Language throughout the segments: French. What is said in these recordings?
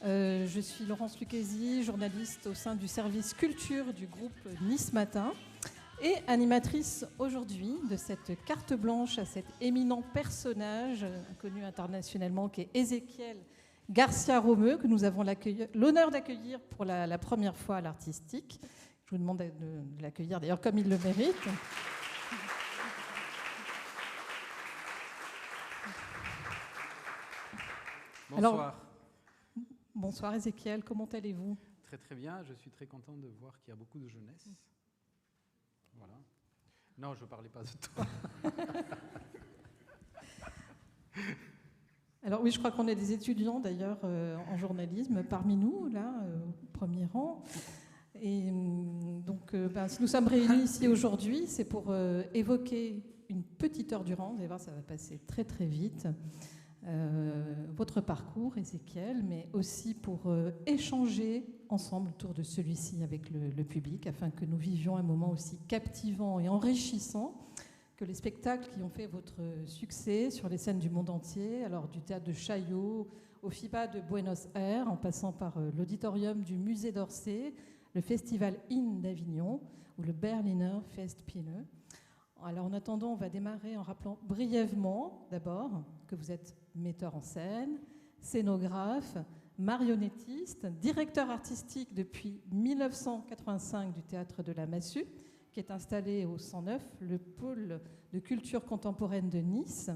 Je suis Laurence Lucchesi, journaliste au sein du service culture du groupe Nice Matin et animatrice aujourd'hui de cette carte blanche à cet éminent personnage connu internationalement qui est Ezequiel Garcia Romeu, que nous avons l'honneur d'accueillir pour la première fois à l'Artistique. Je vous demande de l'accueillir d'ailleurs comme il le mérite. Bonsoir. Alors, bonsoir Ezequiel, comment allez-vous? Très très bien, je suis très content de voir qu'il y a beaucoup de jeunesse. Voilà. Non, je ne parlais pas de toi. Alors oui, je crois qu'on est des étudiants d'ailleurs en journalisme parmi nous, là, au premier rang. Et donc, si nous sommes réunis ici aujourd'hui, c'est pour évoquer une petite heure durant, vous allez voir, ça va passer très très vite, votre parcours, Ezequiel, mais aussi pour échanger ensemble autour de celui-ci avec le public, afin que nous vivions un moment aussi captivant et enrichissant que les spectacles qui ont fait votre succès sur les scènes du monde entier, alors du théâtre de Chaillot au FIBA de Buenos Aires, en passant par l'auditorium du musée d'Orsay, le festival IN d'Avignon ou le Berliner Festspiele. Alors en attendant, on va démarrer en rappelant brièvement d'abord que vous êtes metteur en scène, scénographe, marionnettiste, directeur artistique depuis 1985 du Théâtre de la Massue, qui est installé au 109, le pôle de culture contemporaine de Nice,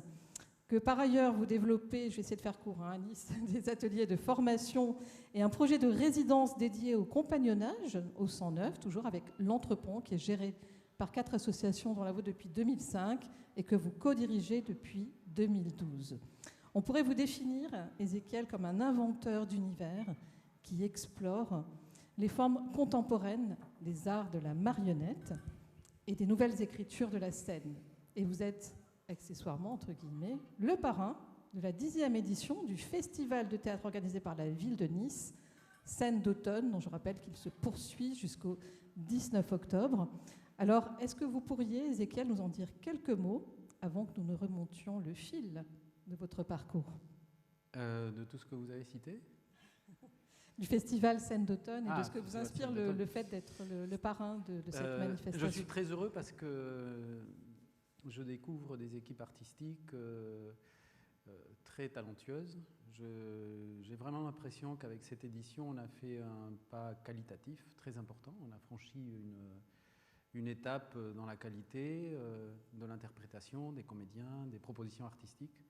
que par ailleurs vous développez, je vais essayer de faire court, à Nice, des ateliers de formation et un projet de résidence dédié au compagnonnage au 109, toujours avec l'Entrepont, qui est géré par 4 associations dont la vôtre depuis 2005 et que vous co-dirigez depuis 2012. On pourrait vous définir, Ezequiel, comme un inventeur d'univers qui explore les formes contemporaines des arts de la marionnette et des nouvelles écritures de la scène. Et vous êtes, accessoirement, entre guillemets, le parrain de la 10e édition du festival de théâtre organisé par la ville de Nice, Scène d'automne, dont je rappelle qu'il se poursuit jusqu'au 19 octobre. Alors, est-ce que vous pourriez, Ezequiel, nous en dire quelques mots avant que nous ne remontions le fil de votre parcours? De tout ce que vous avez cité? Du festival Scène d'automne et de ce que vous inspire le fait d'être le parrain de cette manifestation. Je suis très heureux parce que je découvre des équipes artistiques très talentueuses. J'ai vraiment l'impression qu'avec cette édition, on a fait un pas qualitatif très important. On a franchi une étape dans la qualité de l'interprétation, des comédiens, des propositions artistiques.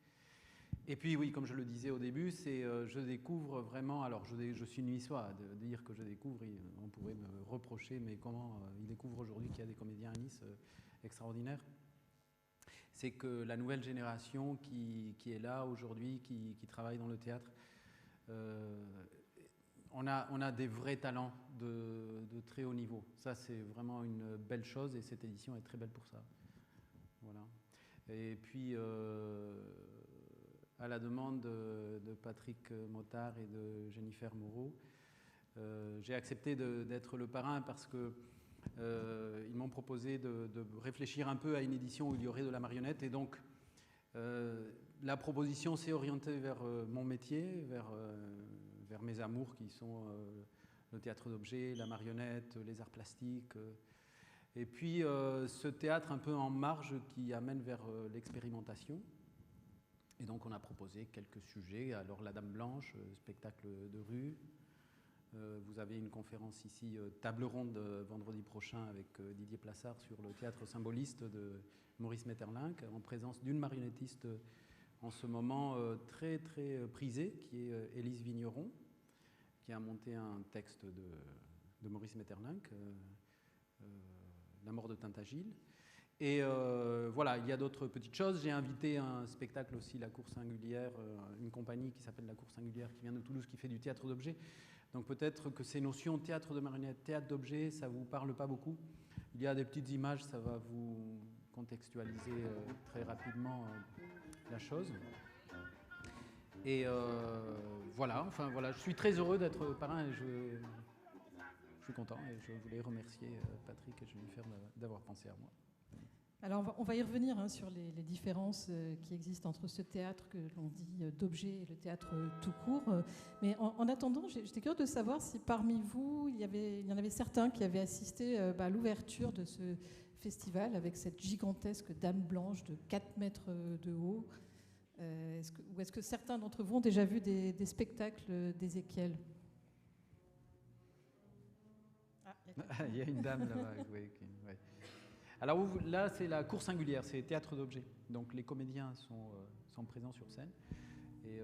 Et puis oui, comme je le disais au début, je découvre vraiment, alors je suis niçois, de dire que je découvre, on pourrait me reprocher, mais comment il découvre aujourd'hui qu'il y a des comédiens à Nice extraordinaires. C'est que la nouvelle génération qui est là aujourd'hui, qui travaille dans le théâtre, on a des vrais talents de très haut niveau. Ça, c'est vraiment une belle chose et cette édition est très belle pour ça. Voilà. Et puis, à la demande de Patrick Mottard et de Jennifer Moreau, j'ai accepté d'être le parrain parce que ils m'ont proposé de réfléchir un peu à une édition où il y aurait de la marionnette. Et donc, la proposition s'est orientée vers mon métier, vers mes amours qui sont le théâtre d'objets, la marionnette, les arts plastiques. Et puis, ce théâtre un peu en marge qui amène vers l'expérimentation. Et donc, on a proposé quelques sujets. Alors, La Dame Blanche, spectacle de rue. Vous avez une conférence ici, table ronde, vendredi prochain avec Didier Plassard sur le théâtre symboliste de Maurice Maeterlinck, en présence d'une marionnettiste en ce moment très très prisée, qui est Élise Vigneron, qui a monté un texte de Maurice Maeterlinck, La mort de Tintagil. Et voilà, il y a d'autres petites choses. J'ai invité un spectacle aussi, La Cour Singulière, une compagnie qui s'appelle La Cour Singulière, qui vient de Toulouse, qui fait du théâtre d'objets. Donc peut-être que ces notions théâtre de marionnette, théâtre d'objets, ça ne vous parle pas beaucoup. Il y a des petites images, ça va vous contextualiser très rapidement la chose. Et voilà, enfin voilà, je suis très heureux d'être parrain et je suis content et je voulais remercier Patrick et Jennifer d'avoir pensé à moi. Alors on va y revenir hein, sur les différences qui existent entre ce théâtre que l'on dit d'objet et le théâtre tout court. Mais en attendant, j'étais curieuse de savoir si parmi vous, il y en avait certains qui avaient assisté à l'ouverture de ce festival avec cette gigantesque dame blanche de 4 mètres de haut. Ou est-ce que certains d'entre vous ont déjà vu des spectacles d'Ézéchiel? Il y a une dame là-bas. Oui. Alors là, c'est la cour singulière, c'est théâtre d'objets. Donc les comédiens sont présents sur scène et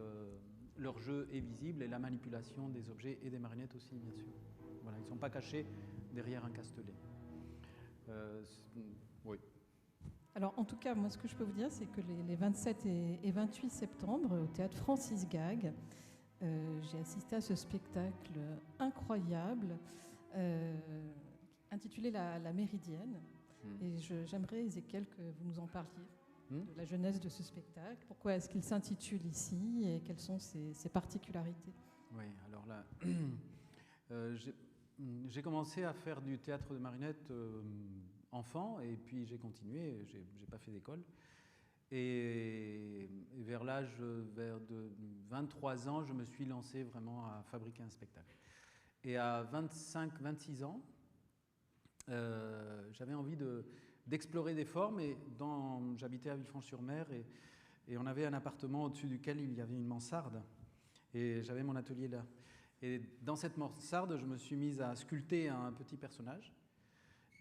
leur jeu est visible et la manipulation des objets et des marionnettes aussi, bien sûr. Voilà, ils ne sont pas cachés derrière un castelet. Oui. Alors en tout cas, moi ce que je peux vous dire, c'est que les 27 et 28 septembre, au théâtre Francis Gag, j'ai assisté à ce spectacle incroyable intitulé La Méridienne. Et j'aimerais, Ézéchiel, que vous nous en parliez de la jeunesse de ce spectacle. Pourquoi est-ce qu'il s'intitule ici et quelles sont ses particularités? Oui, alors là, j'ai commencé à faire du théâtre de marionnettes enfant et puis j'ai continué, j'ai pas fait d'école. Et vers l'âge de 23 ans, je me suis lancé vraiment à fabriquer un spectacle. Et à 25-26 ans, j'avais envie d'explorer des formes et j'habitais à Villefranche-sur-Mer et on avait un appartement au-dessus duquel il y avait une mansarde et j'avais mon atelier là. Et dans cette mansarde, je me suis mise à sculpter un petit personnage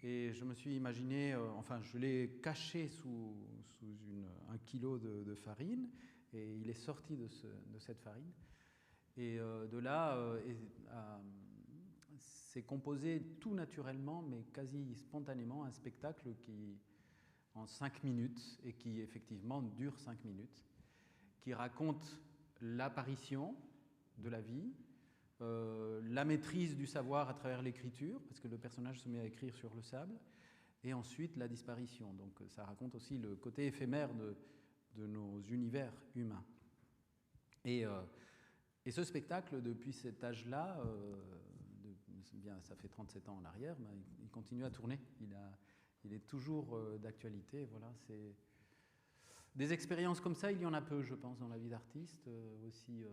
et je me suis imaginé, je l'ai caché sous 1 kilo de farine et il est sorti de cette farine. Et de là, c'est composé tout naturellement, mais quasi spontanément, un spectacle qui, en 5 minutes, et qui effectivement dure 5 minutes, qui raconte l'apparition de la vie, la maîtrise du savoir à travers l'écriture, parce que le personnage se met à écrire sur le sable, et ensuite la disparition. Donc ça raconte aussi le côté éphémère de nos univers humains. Et ce spectacle, depuis cet âge-là, ça fait 37 ans en arrière, mais il continue à tourner. Il est toujours d'actualité. Voilà, c'est des expériences comme ça, il y en a peu, je pense, dans la vie d'artiste, aussi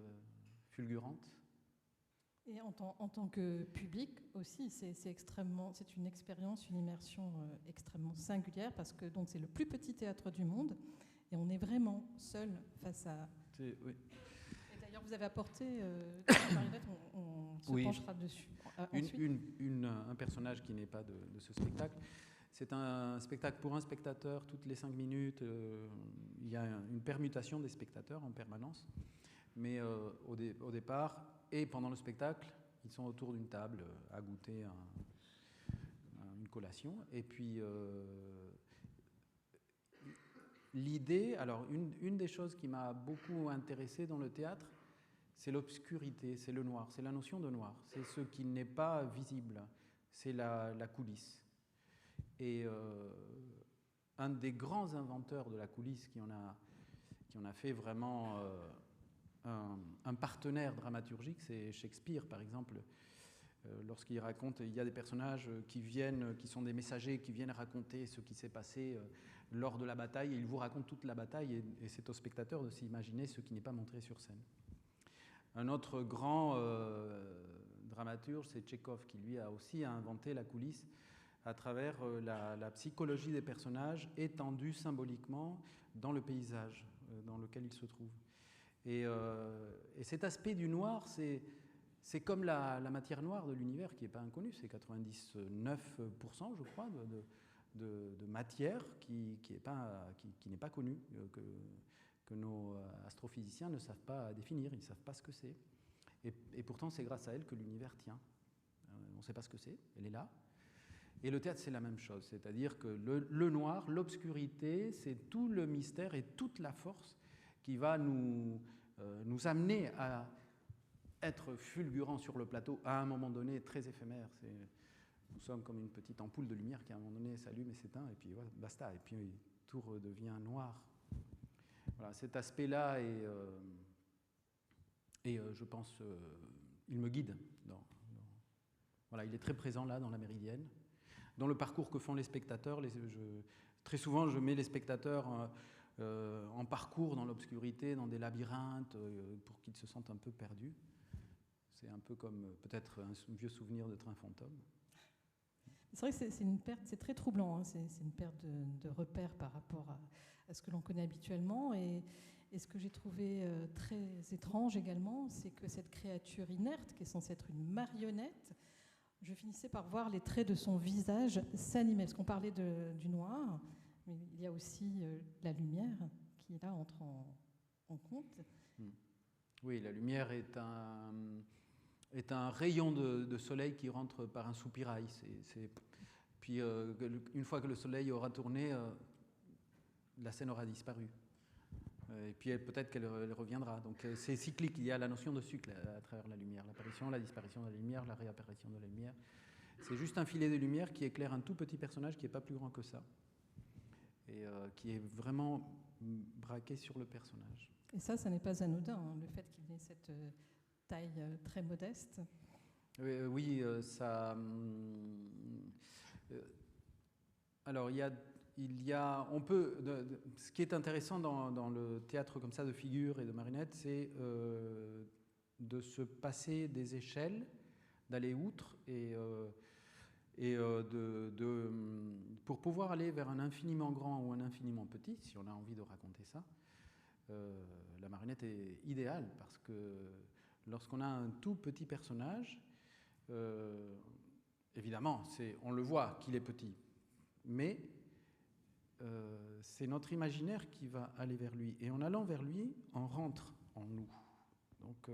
fulgurantes. Et en tant que public aussi, c'est une expérience, une immersion extrêmement singulière parce que donc c'est le plus petit théâtre du monde et on est vraiment seul face à. Oui. Et d'ailleurs, vous avez apporté des marionnettes, on se penchera dessus. Un personnage qui n'est pas de ce spectacle. C'est un spectacle pour un spectateur toutes les 5 minutes. Il y a une permutation des spectateurs en permanence. Mais au départ et pendant le spectacle, ils sont autour d'une table à goûter une collation. Et puis, l'idée, alors une des choses qui m'a beaucoup intéressé dans le théâtre, c'est l'obscurité, c'est le noir, c'est la notion de noir. C'est ce qui n'est pas visible, c'est la coulisse. Et un des grands inventeurs de la coulisse qui en a fait vraiment un partenaire dramaturgique, c'est Shakespeare, par exemple. Lorsqu'il raconte, il y a des personnages qui sont des messagers, qui viennent raconter ce qui s'est passé lors de la bataille, et ils vous racontent toute la bataille, et c'est au spectateur de s'imaginer ce qui n'est pas montré sur scène. Un autre grand dramaturge, c'est Tchekhov, qui lui a aussi inventé la coulisse à travers la psychologie des personnages étendue symboliquement dans le paysage dans lequel ils se trouvent. Et cet aspect du noir, c'est comme la matière noire de l'univers qui n'est pas inconnue, c'est 99%, je crois, de matière qui n'est pas connue, que nos astrophysiciens ne savent pas définir, ils ne savent pas ce que c'est. Et pourtant, c'est grâce à elle que l'univers tient. On ne sait pas ce que c'est, elle est là. Et le théâtre, c'est la même chose, c'est-à-dire que le noir, l'obscurité, c'est tout le mystère et toute la force qui va nous amener à être fulgurants sur le plateau à un moment donné très éphémère. Nous sommes comme une petite ampoule de lumière qui à un moment donné s'allume et s'éteint, et puis voilà, basta, et puis tout redevient noir. Voilà, cet aspect-là et je pense, il me guide. Voilà, il est très présent là dans la Méridienne. Dans le parcours que font les spectateurs, Très souvent, je mets les spectateurs en parcours dans l'obscurité, dans des labyrinthes, pour qu'ils se sentent un peu perdus. C'est un peu comme peut-être un vieux souvenir de train fantôme. C'est vrai que c'est une perte, c'est très troublant, hein, c'est une perte de repères par rapport à ce que l'on connaît habituellement. Et ce que j'ai trouvé très étrange également, c'est que cette créature inerte, qui est censée être une marionnette, je finissais par voir les traits de son visage s'animer. Parce qu'on parlait du noir, mais il y a aussi la lumière qui, là, entre en compte. Oui, la lumière est un rayon de soleil qui rentre par un soupirail. Puis, une fois que le soleil aura tourné, la scène aura disparu. Et puis, peut-être qu'elle reviendra. Donc, c'est cyclique. Il y a la notion de cycle à travers la lumière. L'apparition, la disparition de la lumière, la réapparition de la lumière. C'est juste un filet de lumière qui éclaire un tout petit personnage qui n'est pas plus grand que ça. Et qui est vraiment braqué sur le personnage. Et ça n'est pas anodin, hein, le fait qu'il ait cette taille très modeste. Oui, ça. Alors, on peut. Ce qui est intéressant dans le théâtre comme ça de figures et de marionnettes, c'est de se passer des échelles, d'aller outre pour pouvoir aller vers un infiniment grand ou un infiniment petit, si on a envie de raconter ça. La marionnette est idéale parce que lorsqu'on a un tout petit personnage, évidemment, on le voit qu'il est petit, mais c'est notre imaginaire qui va aller vers lui. Et en allant vers lui, on rentre en nous. Donc,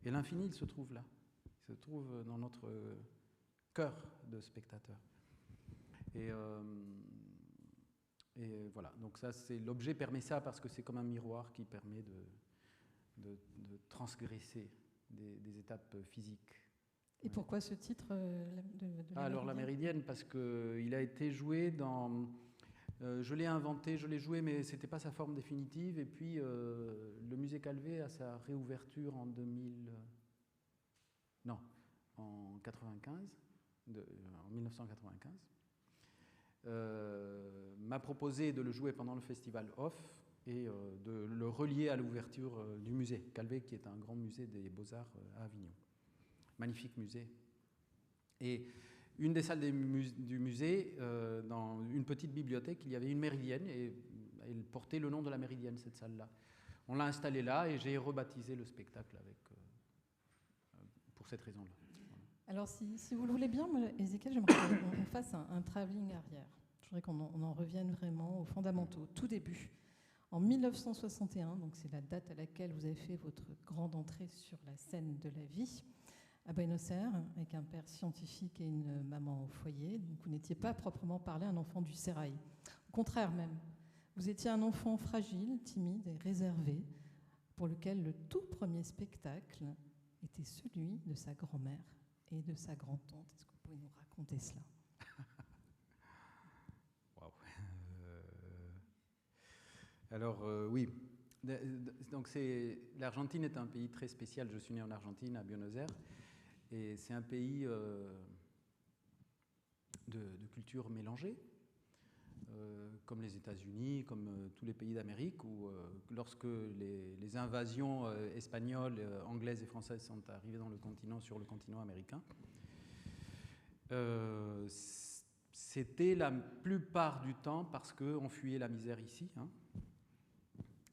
et l'infini, il se trouve là. Il se trouve dans notre cœur de spectateur. Et voilà, donc ça, l'objet permet ça parce que c'est comme un miroir qui permet de transgresser des étapes physiques. Et pourquoi ce titre alors la Méridienne, parce qu'il a été joué dans... je l'ai inventé, je l'ai joué, mais ce n'était pas sa forme définitive. Et puis, le musée Calvé a sa réouverture en 1995. M'a proposé de le jouer pendant le festival Off et de le relier à l'ouverture du musée Calvé, qui est un grand musée des Beaux-Arts à Avignon. Magnifique musée. Et une des salles du musée, dans une petite bibliothèque, il y avait une méridienne et elle portait le nom de la Méridienne, cette salle-là. On l'a installée là et j'ai rebaptisé le spectacle pour cette raison-là. Voilà. Alors, si vous le voulez bien, moi, Ezekiel, j'aimerais qu'on fasse un travelling arrière. Je voudrais qu'on en revienne vraiment aux fondamentaux, au tout début. En 1961, donc c'est la date à laquelle vous avez fait votre grande entrée sur la scène de la vie, à Buenos Aires, avec un père scientifique et une maman au foyer. Donc vous n'étiez pas proprement parlé un enfant du sérail. Au contraire même, vous étiez un enfant fragile, timide et réservé, pour lequel le tout premier spectacle était celui de sa grand-mère et de sa grand-tante. Est-ce que vous pouvez nous raconter cela ? Waouh. Alors oui, donc l'Argentine est un pays très spécial. Je suis né en Argentine, à Buenos Aires. Et c'est un pays de culture mélangée, comme les États-Unis, comme tous les pays d'Amérique, où lorsque les invasions espagnoles, anglaises et françaises sont arrivées sur le continent américain, c'était la plupart du temps parce qu'on fuyait la misère ici. Hein.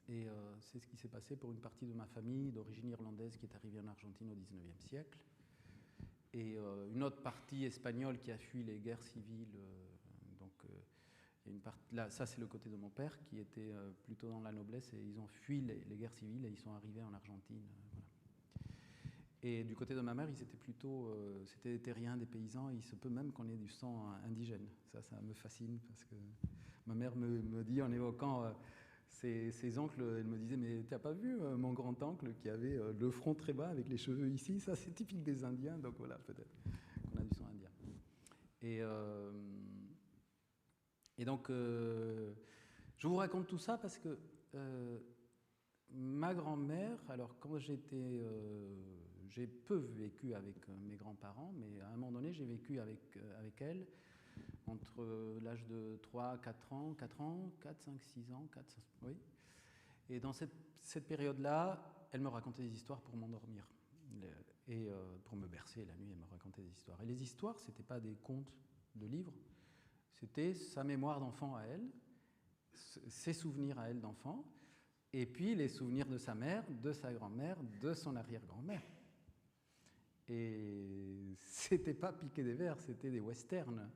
Et c'est ce qui s'est passé pour une partie de ma famille d'origine irlandaise qui est arrivée en Argentine au XIXe siècle. Et une autre partie espagnole qui a fui les guerres civiles. Il y a une partie, là, ça c'est le côté de mon père qui était plutôt dans la noblesse et ils ont fui les guerres civiles et ils sont arrivés en Argentine. Voilà. Et du côté de ma mère, ils étaient plutôt, c'était des terriens, des paysans. Il se peut même qu'on ait du sang indigène. Ça me fascine parce que ma mère me dit en évoquant ses oncles, elle me disait, mais t'as pas vu mon grand-oncle qui avait le front très bas avec les cheveux ici? Ça, c'est typique des Indiens, donc voilà, peut-être qu'on a du sang indien. Et donc, je vous raconte tout ça parce que ma grand-mère, alors quand j'ai peu vécu avec mes grands-parents, mais à un moment donné, j'ai vécu avec elle entre l'âge de 3, 4 ans, 4 ans, 4, 5, 6 ans, 4, 5, oui. Et dans cette période-là, elle me racontait des histoires pour m'endormir. Et pour me bercer la nuit, elle me racontait des histoires. Et les histoires, ce n'étaient pas des contes de livres, c'était sa mémoire d'enfant à elle, ses souvenirs à elle d'enfant, et puis les souvenirs de sa mère, de sa grand-mère, de son arrière-grand-mère. Et c'était pas piquer des vers, c'était des westerns.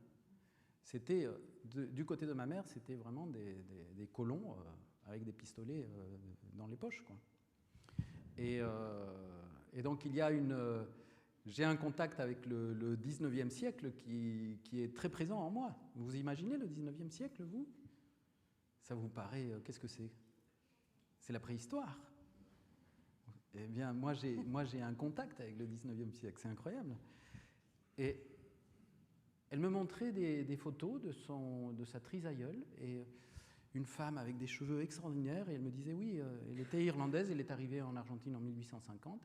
C'était, du côté de ma mère, c'était vraiment des colons avec des pistolets dans les poches, quoi. Et donc il y a j'ai un contact avec le 19e siècle qui est très présent en moi. Vous imaginez le 19e siècle, vous? Ça vous paraît, qu'est-ce que c'est? C'est la préhistoire. Eh bien, moi j'ai un contact avec le 19e siècle, c'est incroyable. Et elle me montrait des photos de sa trisaïeule, et une femme avec des cheveux extraordinaires, et elle me disait, oui, elle était irlandaise, elle est arrivée en Argentine en 1850,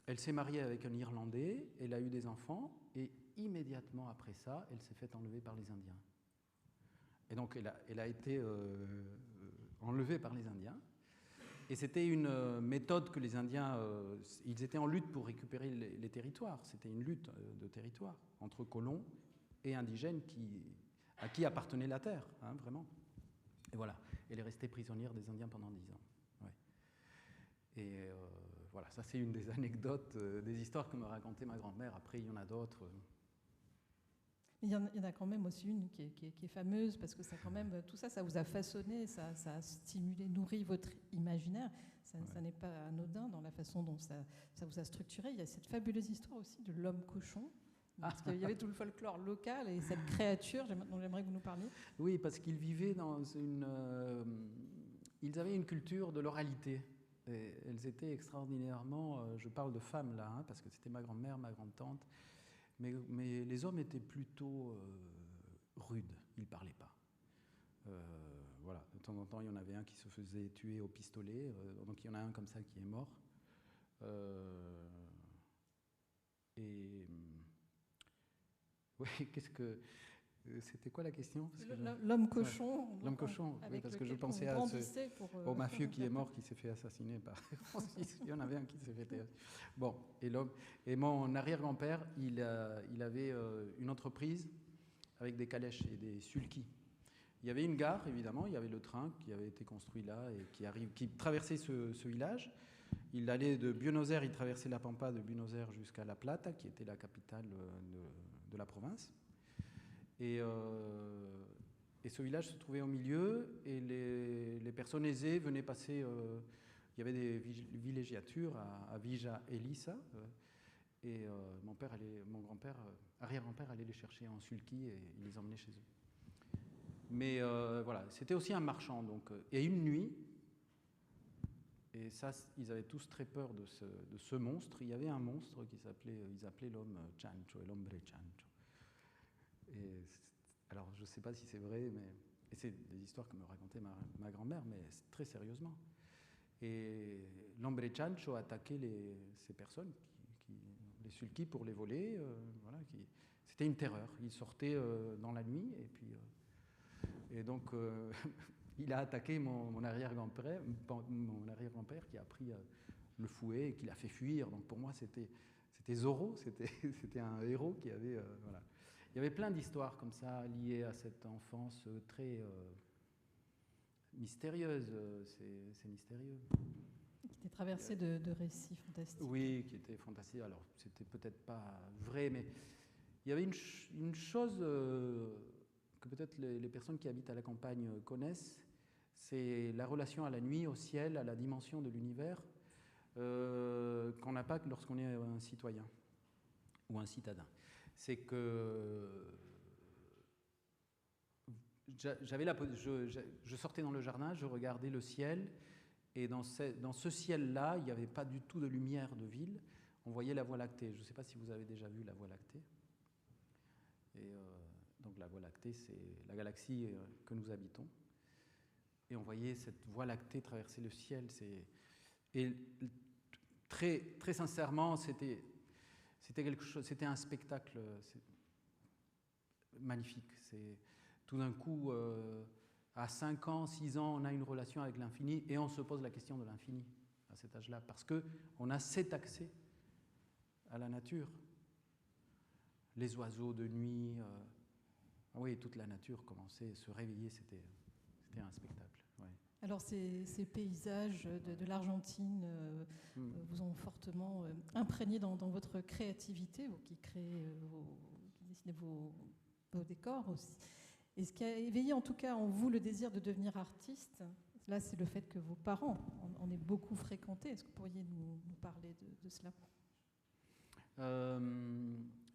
elle s'est mariée avec un Irlandais, elle a eu des enfants, et immédiatement après ça, elle s'est fait enlever par les Indiens. Et donc elle a été enlevée par les Indiens. Et c'était une méthode que les Indiens, ils étaient en lutte pour récupérer les territoires. C'était une lutte de territoire entre colons et indigènes à qui appartenait la terre, hein, vraiment. Et voilà, elle est restée prisonnière des Indiens pendant 10 ans. Ouais. Et voilà, ça c'est une des anecdotes, des histoires que me racontait ma grand-mère. Après, il y en a d'autres. Il y en a quand même aussi une qui est fameuse, parce que ça, quand même, tout ça, ça vous a façonné, ça a stimulé, nourri votre imaginaire. Ça n'est pas anodin dans la façon dont ça vous a structuré. Il y a cette fabuleuse histoire aussi de l'homme cochon, parce qu'il y avait tout le folklore local et cette créature dont j'aimerais que vous nous parliez. Oui, parce qu'ils vivaient dans ils avaient une culture de l'oralité. Et elles étaient extraordinairement... je parle de femmes là, hein, parce que c'était ma grand-mère, ma grande-tante. Mais les hommes étaient plutôt rudes, ils ne parlaient pas. Voilà. De temps en temps, il y en avait un qui se faisait tuer au pistolet, donc il y en a un comme ça qui est mort. Oui, c'était quoi la question? L'homme cochon. L'homme cochon, oui, parce que je pensais au mafieux qui est mort, qui s'est fait assassiner par Francis. Il y en avait un qui s'est fait... Bon, et mon arrière-grand-père, il avait une entreprise avec des calèches et des sulkys. Il y avait une gare, évidemment, il y avait le train qui avait été construit là et qui traversait ce village. Il allait de Buenos Aires, il traversait la Pampa de Buenos Aires jusqu'à La Plata, qui était la capitale de la province. Et ce village se trouvait au milieu, et les personnes aisées venaient passer... il y avait des villégiatures à Villa Elisa, et mon grand-père, arrière-grand-père, allait les chercher en sulky et il les emmenait chez eux. Mais voilà, c'était aussi un marchand. Donc, et une nuit, et ça, ils avaient tous très peur de ce monstre. Il y avait un monstre ils appelaient l'homme Chancho, l'hombre Chancho. Et alors, je ne sais pas si c'est vrai, et c'est des histoires que me racontait ma grand-mère, mais très sérieusement. Et l'hombre Chancho attaquait ces personnes, les sulkys, pour les voler. Voilà, c'était une terreur. Il sortait dans la nuit, et donc il a attaqué mon arrière-grand-père qui a pris le fouet et qui l'a fait fuir. Donc pour moi, c'était Zorro, c'était un héros qui avait... voilà. Il y avait plein d'histoires comme ça liées à cette enfance très mystérieuse. C'est mystérieux. Qui était traversée de récits fantastiques. Oui, qui était fantastique. Alors, c'était peut-être pas vrai, mais il y avait une chose que peut-être les personnes qui habitent à la campagne connaissent, c'est la relation à la nuit, au ciel, à la dimension de l'univers, qu'on n'a pas lorsqu'on est un citoyen ou un citadin. C'est que je sortais dans le jardin, je regardais le ciel, et dans ce ciel-là, il n'y avait pas du tout de lumière de ville. On voyait la Voie lactée. Je ne sais pas si vous avez déjà vu la Voie lactée. Et donc la Voie lactée, c'est la galaxie que nous habitons. Et on voyait cette Voie lactée traverser le ciel. Et très, très sincèrement, c'était quelque chose, c'était un spectacle magnifique. C'est tout d'un coup, à 5 ans, 6 ans, on a une relation avec l'infini et on se pose la question de l'infini à cet âge-là, parce qu'on a cet accès à la nature. Les oiseaux de nuit, oui, toute la nature commençait à se réveiller, c'était un spectacle. Ouais. Alors ces paysages de l'Argentine vous ont fortement imprégné dans votre créativité, vous qui créez, qui dessinez vos décors aussi. Et ce qui a éveillé en tout cas en vous le désir de devenir artiste, là c'est le fait que vos parents en aient beaucoup fréquenté. Est-ce que vous pourriez nous parler de cela ?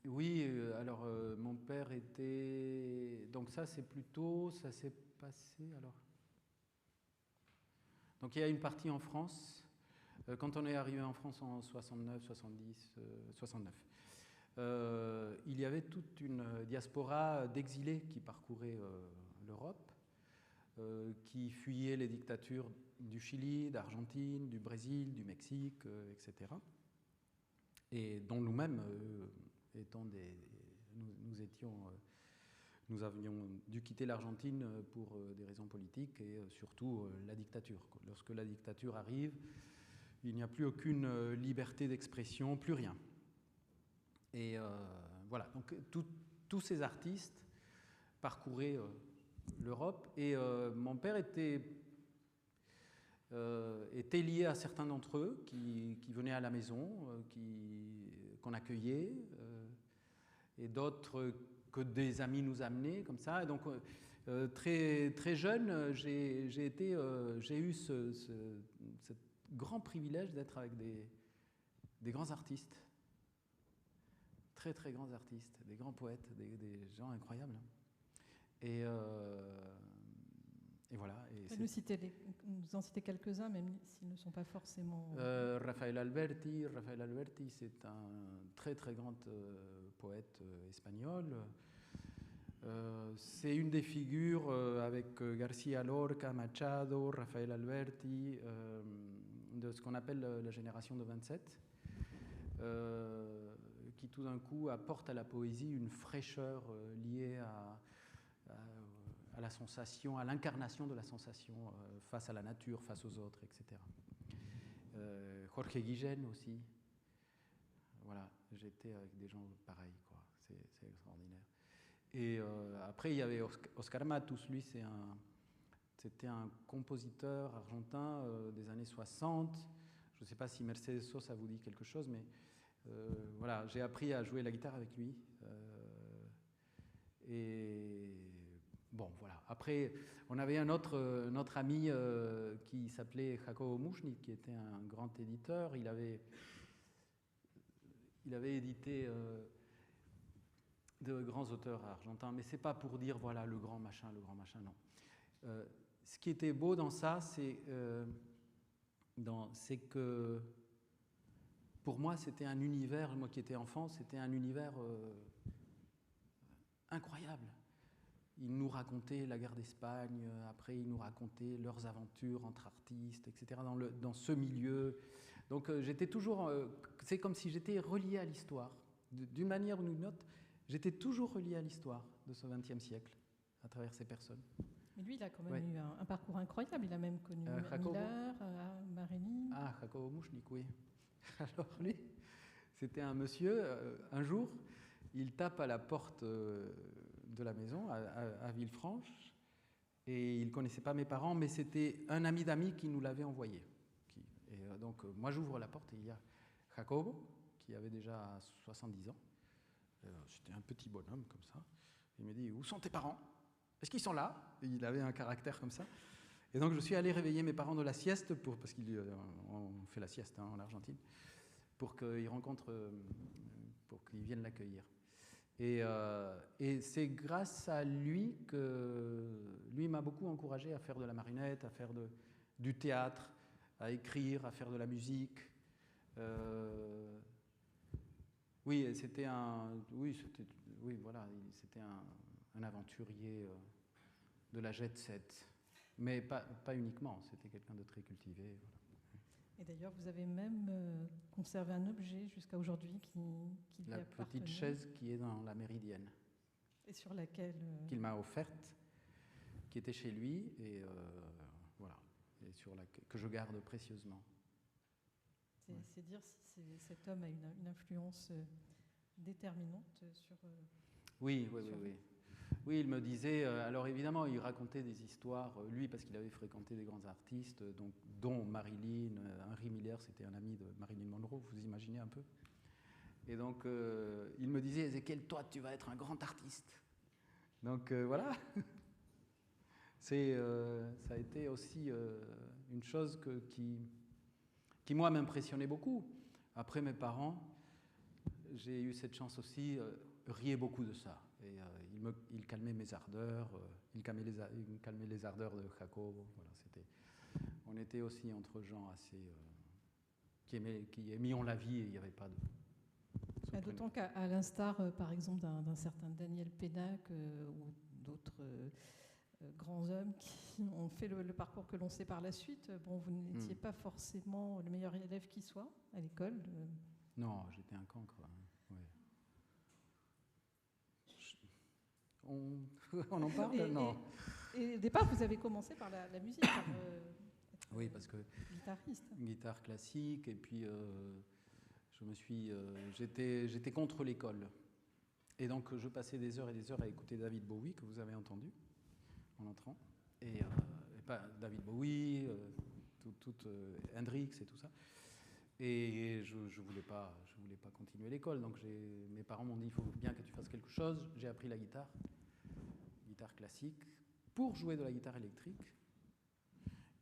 Oui, alors mon père était... Donc ça c'est plutôt... Ça s'est passé alors... Donc il y a une partie en France, quand on est arrivé en France en 69, 70, 69, il y avait toute une diaspora d'exilés qui parcourait l'Europe, qui fuyaient les dictatures du Chili, d'Argentine, du Brésil, du Mexique, etc. Et dont nous-mêmes, étant nous avions dû quitter l'Argentine pour des raisons politiques et surtout la dictature. Lorsque la dictature arrive, il n'y a plus aucune liberté d'expression, plus rien. Et voilà, donc tous ces artistes parcouraient l'Europe et mon père était lié à certains d'entre eux qui venaient à la maison, qu'on accueillait, et d'autres que des amis nous amenaient comme ça. Et donc très, très jeune, j'ai eu ce grand privilège d'être avec des grands artistes, très très grands artistes, des grands poètes, des gens incroyables. Et voilà. Et nous en citer quelques-uns, même s'ils ne sont pas forcément... Rafael Alberti, c'est un très très grand poète espagnol. C'est une des figures avec García Lorca, Machado, Rafael Alberti, de ce qu'on appelle la génération de 27, qui tout d'un coup apporte à la poésie une fraîcheur liée à la sensation, à l'incarnation de la sensation face à la nature, face aux autres, etc. Jorge Guillén aussi. Voilà, j'étais avec des gens pareils, quoi. C'est extraordinaire. Et après, il y avait Oscar Matus, lui, c'était un compositeur argentin des années 60. Je ne sais pas si Mercedes Sosa vous dit quelque chose, mais voilà, j'ai appris à jouer la guitare avec lui. Et bon, voilà. Après, on avait un autre ami qui s'appelait Jacobo Muschnick, qui était un grand éditeur. Il avait édité de grands auteurs argentins, mais c'est pas pour dire voilà le grand machin, non. Ce qui était beau dans ça, c'est que pour moi, c'était un univers, moi qui étais enfant, c'était un univers incroyable. Ils nous racontaient la guerre d'Espagne, après ils nous racontaient leurs aventures entre artistes, etc., dans ce milieu. Donc j'étais toujours, c'est comme si j'étais relié à l'histoire. D'une manière ou d'une autre, j'étais toujours relié à l'histoire de ce XXe siècle, à travers ces personnes. Mais lui, il a quand même eu un parcours incroyable. Il a même connu Miller, Marini. Ah, Jacobo Muschnick, oui. Alors lui, c'était un monsieur, un jour, il tape à la porte de la maison, à Villefranche, et il ne connaissait pas mes parents, mais c'était un ami d'amis qui nous l'avait envoyé. Donc moi, j'ouvre la porte et il y a Jacobo, qui avait déjà 70 ans. C'était un petit bonhomme comme ça. Il me dit, où sont tes parents? Est-ce qu'ils sont là? Et il avait un caractère comme ça. Et donc je suis allé réveiller mes parents de la sieste, parce qu'on fait la sieste en Argentine, pour qu'ils viennent l'accueillir. Et c'est grâce à lui que lui m'a beaucoup encouragé à faire de la marionnette, à faire du théâtre, à écrire, à faire de la musique. C'était un aventurier de la jet set, mais pas uniquement. C'était quelqu'un de très cultivé. Voilà. Et d'ailleurs, vous avez même conservé un objet jusqu'à aujourd'hui qui la petite chaise qui est dans la Méridienne. Et sur laquelle qu'il m'a offerte, qui était chez lui, et voilà, et que je garde précieusement. C'est dire si cet homme a une influence déterminante sur... Oui. Oui, il me disait, alors évidemment, il racontait des histoires, lui, parce qu'il avait fréquenté des grands artistes, dont Marilyn, Henry Miller, c'était un ami de Marilyn Monroe, vous imaginez un peu. Et donc, il me disait, Ézéchiel, toi, tu vas être un grand artiste. Donc, voilà. Ça a été aussi une chose qui moi, m'impressionnait beaucoup. Après, mes parents, j'ai eu cette chance aussi, riaient beaucoup de ça. Et il calmait mes ardeurs, il calmait les ardeurs de Jacobo. Voilà, on était aussi entre gens assez qui aimaient la vie, et il n'y avait pas de... D'autant qu'à l'instar, par exemple, d'un certain Daniel Pénac ou d'autres grands hommes qui ont fait le parcours que l'on sait par la suite, bon, vous n'étiez pas forcément le meilleur élève qui soit à l'école. Non, j'étais un cancre. Hein. Ouais. On en parle? Non. Et au départ, vous avez commencé par la musique, par oui, parce que guitariste. Guitare classique, et puis j'étais contre l'école. Et donc, je passais des heures et des heures à écouter David Bowie, que vous avez entendu en entrant. Et pas David Bowie, Hendrix et tout ça. Et je voulais pas continuer l'école. Donc, mes parents m'ont dit, il faut bien que tu fasses quelque chose. J'ai appris la guitare classique, pour jouer de la guitare électrique.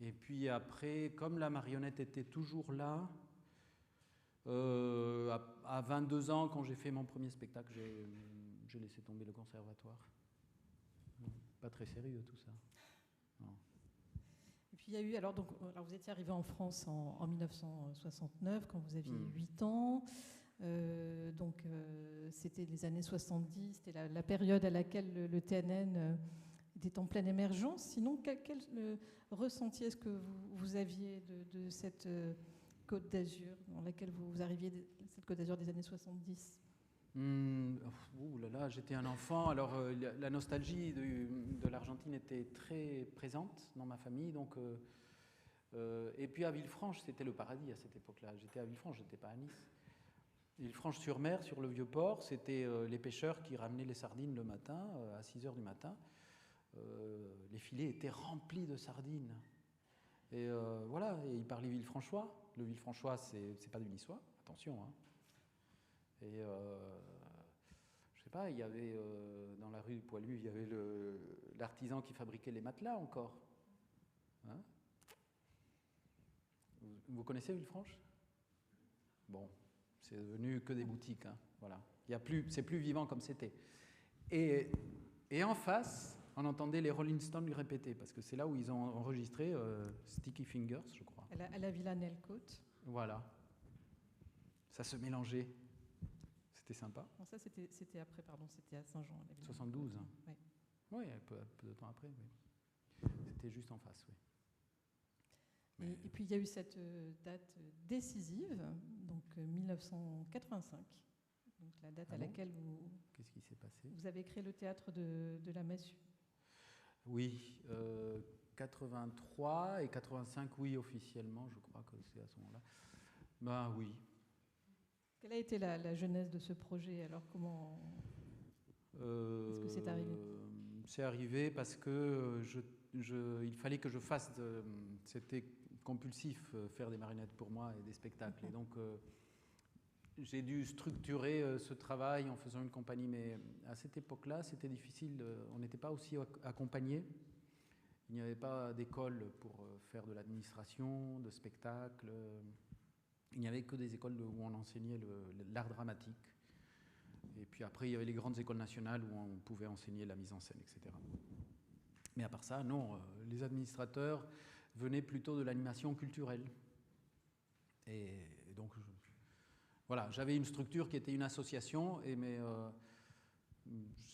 Et puis après, comme la marionnette était toujours là, à 22 ans, quand j'ai fait mon premier spectacle, j'ai laissé tomber le conservatoire. Non, pas très sérieux tout ça. Non. Et puis il y a eu, alors vous étiez arrivé en France en 1969, quand vous aviez 8 ans. C'était les années 70, c'était la période à laquelle le TNN était en pleine émergence. Sinon, quel ressenti est-ce que vous aviez de cette Côte d'Azur, dans laquelle vous arriviez, cette Côte d'Azur des années 70? J'étais un enfant. Alors, la nostalgie de l'Argentine était très présente dans ma famille. Donc, et puis à Villefranche, c'était le paradis à cette époque-là. J'étais à Villefranche, je n'étais pas à Nice. Villefranche-sur-Mer, sur le Vieux-Port, c'était les pêcheurs qui ramenaient les sardines le matin, à 6h du matin. Les filets étaient remplis de sardines. Et voilà, et ils parlaient villefranchois. Le villefranchois, c'est pas du niçois, attention. Hein. Et je sais pas, il y avait dans la rue du Poilu, il y avait l'artisan qui fabriquait les matelas encore. Hein, vous connaissez Villefranche? Bon. C'est devenu que des boutiques, hein. Voilà. C'est plus vivant comme c'était. Et en face, on entendait les Rolling Stones lui répéter, parce que c'est là où ils ont enregistré Sticky Fingers, je crois. À la Villa Nelcote. Voilà. Ça se mélangeait. C'était sympa. Non, ça, c'était après, pardon, c'était à Saint-Jean. 72. Oui. Oui, un peu de temps après. Oui. C'était juste en face, oui. Et puis il y a eu cette date décisive, donc 1985, donc la date à laquelle Qu'est-ce qui s'est passé? Vous avez créé le théâtre de la Massue. Oui, 83 et 85, oui, officiellement, je crois que c'est à ce moment-là. Ben oui. Quelle a été la genèse de ce projet? Alors comment est-ce que c'est arrivé? C'est arrivé parce que il fallait que je fasse c'était compulsif, faire des marionnettes pour moi et des spectacles. Et donc, j'ai dû structurer ce travail en faisant une compagnie. Mais à cette époque-là, c'était difficile. On n'était pas aussi accompagnés. Il n'y avait pas d'école pour faire de l'administration, de spectacles. Il n'y avait que des écoles où on enseignait l'art dramatique. Et puis après, il y avait les grandes écoles nationales où on pouvait enseigner la mise en scène, etc. Mais à part ça, non. Les administrateurs venaient plutôt de l'animation culturelle. Et donc, voilà, j'avais une structure qui était une association, mais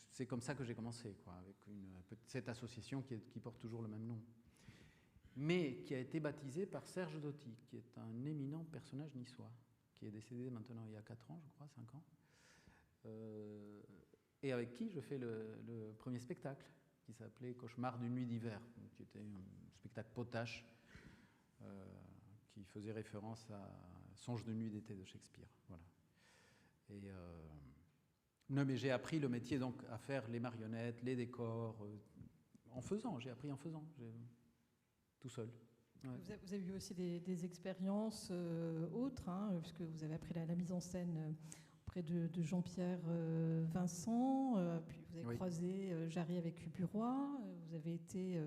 c'est comme ça que j'ai commencé, quoi, avec cette association qui porte toujours le même nom. Mais qui a été baptisée par Serge Doty, qui est un éminent personnage niçois, qui est décédé maintenant il y a 4 ans, je crois, 5 ans. et avec qui je fais le premier spectacle, qui s'appelait Cauchemar d'une nuit d'hiver, qui était un spectacle potache, qui faisait référence à Songe de nuit d'été de Shakespeare. Voilà. Et non, mais j'ai appris le métier donc à faire les marionnettes, les décors, en faisant. J'ai appris en faisant, tout seul. Ouais. Vous avez eu aussi des expériences autres, hein, puisque vous avez appris la mise en scène auprès de Jean-Pierre Vincent, puis vous avez croisé Jarry avec Huburoy, vous avez été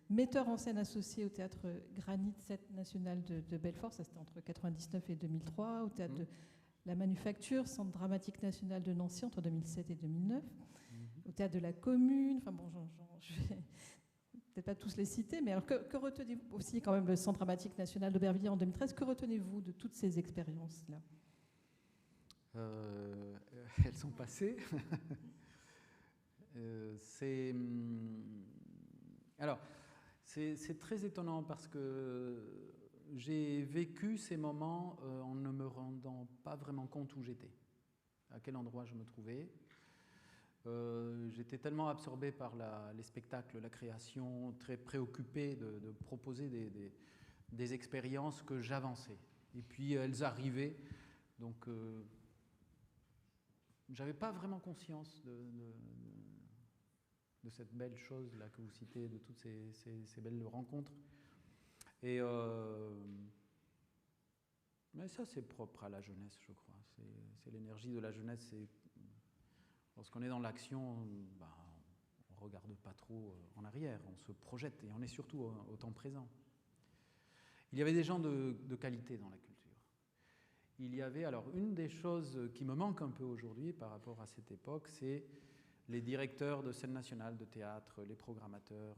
metteur en scène associé au théâtre Granit 7 National de Belfort, ça c'était entre 1999 et 2003, au théâtre de la Manufacture, Centre dramatique national de Nancy entre 2007 et 2009, au théâtre de la Commune, enfin bon, je vais peut-être pas tous les citer, mais alors que retenez-vous aussi quand même le Centre dramatique national d'Aubervilliers en 2013, que retenez-vous de toutes ces expériences-là? Elles sont passées. Alors, c'est très étonnant parce que j'ai vécu ces moments en ne me rendant pas vraiment compte où j'étais, à quel endroit je me trouvais. J'étais tellement absorbé par les spectacles, la création, très préoccupé de proposer des expériences que j'avançais. Et puis elles arrivaient, donc j'avais pas vraiment conscience de cette belle chose là que vous citez, de toutes ces belles rencontres. Et mais ça, c'est propre à la jeunesse, je crois. C'est l'énergie de la jeunesse. Lorsqu'on est dans l'action, on ne regarde pas trop en arrière, on se projette et on est surtout au temps présent. Il y avait des gens de qualité dans la culture. Il y avait, alors, une des choses qui me manque un peu aujourd'hui par rapport à cette époque, c'est les directeurs de scène nationale, de théâtre, les programmateurs,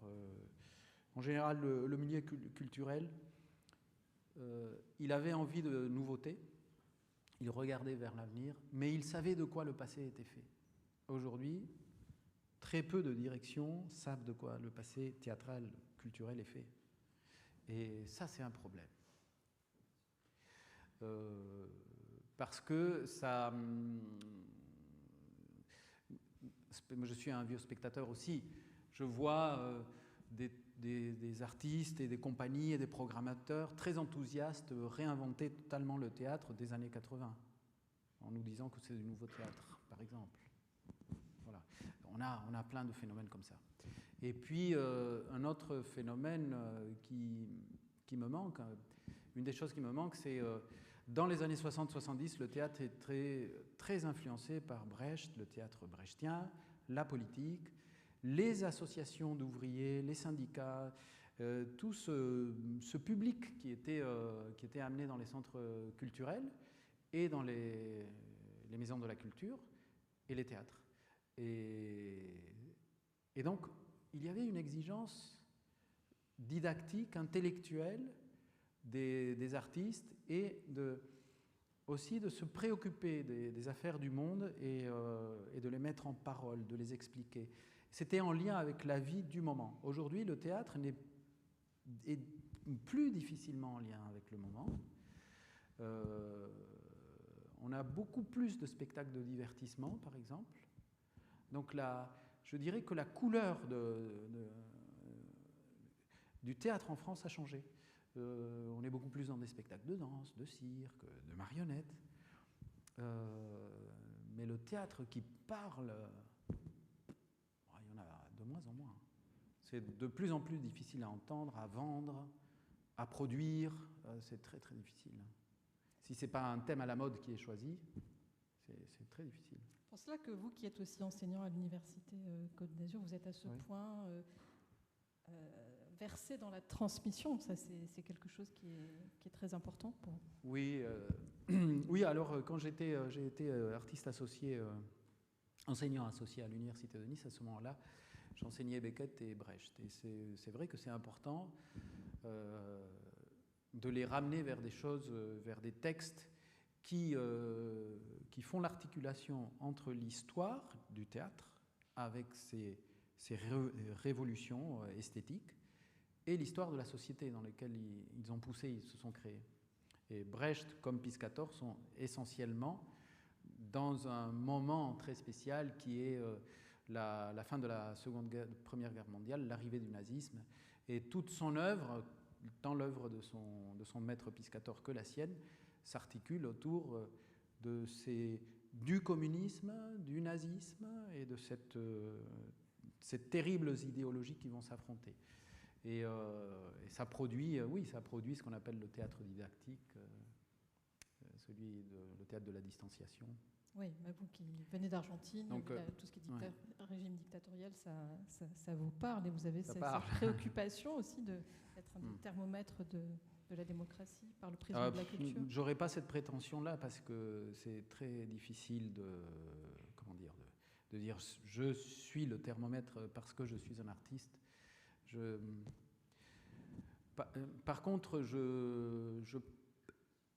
en général le milieu culturel. Il avait envie de nouveautés, il regardait vers l'avenir, mais il savait de quoi le passé était fait. Aujourd'hui, très peu de directions savent de quoi le passé théâtral, culturel est fait. Et ça, c'est un problème. Parce que ça... Je suis un vieux spectateur aussi. Je vois des artistes et des compagnies et des programmateurs très enthousiastes réinventer totalement le théâtre des années 80, en nous disant que c'est du nouveau théâtre, par exemple. Voilà. On a plein de phénomènes comme ça. Et puis, un autre phénomène qui me manque, une des choses qui me manque, c'est dans les années 60-70, le théâtre est très, très influencé par Brecht, le théâtre brechtien, la politique, les associations d'ouvriers, les syndicats, tout ce public qui était amené dans les centres culturels et dans les maisons de la culture et les théâtres. Et donc, il y avait une exigence didactique, intellectuelle des artistes et aussi de se préoccuper des affaires du monde et de les mettre en parole, de les expliquer. C'était en lien avec la vie du moment. Aujourd'hui, le théâtre est plus difficilement en lien avec le moment. On a beaucoup plus de spectacles de divertissement, par exemple. Donc je dirais que la couleur du théâtre en France a changé. On est beaucoup plus dans des spectacles de danse, de cirque, de marionnettes. Mais le théâtre qui parle, il y en a de moins en moins. C'est de plus en plus difficile à entendre, à vendre, à produire. C'est très très difficile. Si ce n'est pas un thème à la mode qui est choisi, c'est très difficile. C'est pour cela que vous, qui êtes aussi enseignant à l'Université Côte d'Azur, vous êtes à ce point versé dans la transmission. Ça, c'est quelque chose qui est très important pour vous. Oui, oui. Alors, quand j'ai été artiste associé, enseignant associé à l'Université de Nice, à ce moment-là, j'enseignais Beckett et Brecht. Et c'est vrai que c'est important de les ramener vers des choses, vers des textes qui font l'articulation entre l'histoire du théâtre avec ses révolutions esthétiques et l'histoire de la société dans laquelle ils ont poussé, ils se sont créés. Et Brecht comme Piscator sont essentiellement dans un moment très spécial qui est la fin de la Première Guerre mondiale, l'arrivée du nazisme, et toute son œuvre, tant l'œuvre de son maître Piscator que la sienne, s'articule autour du communisme, du nazisme et de ces terribles idéologies qui vont s'affronter. Et ça produit ce qu'on appelle le théâtre didactique, le théâtre de la distanciation. Oui, vous qui venez d'Argentine, tout ce qui est régime dictatorial, ça vous parle, et vous avez cette préoccupation aussi d'être un thermomètre de la démocratie par le prisme de la culture. J'aurais pas cette prétention-là parce que c'est très difficile de dire je suis le thermomètre parce que je suis un artiste. Par contre,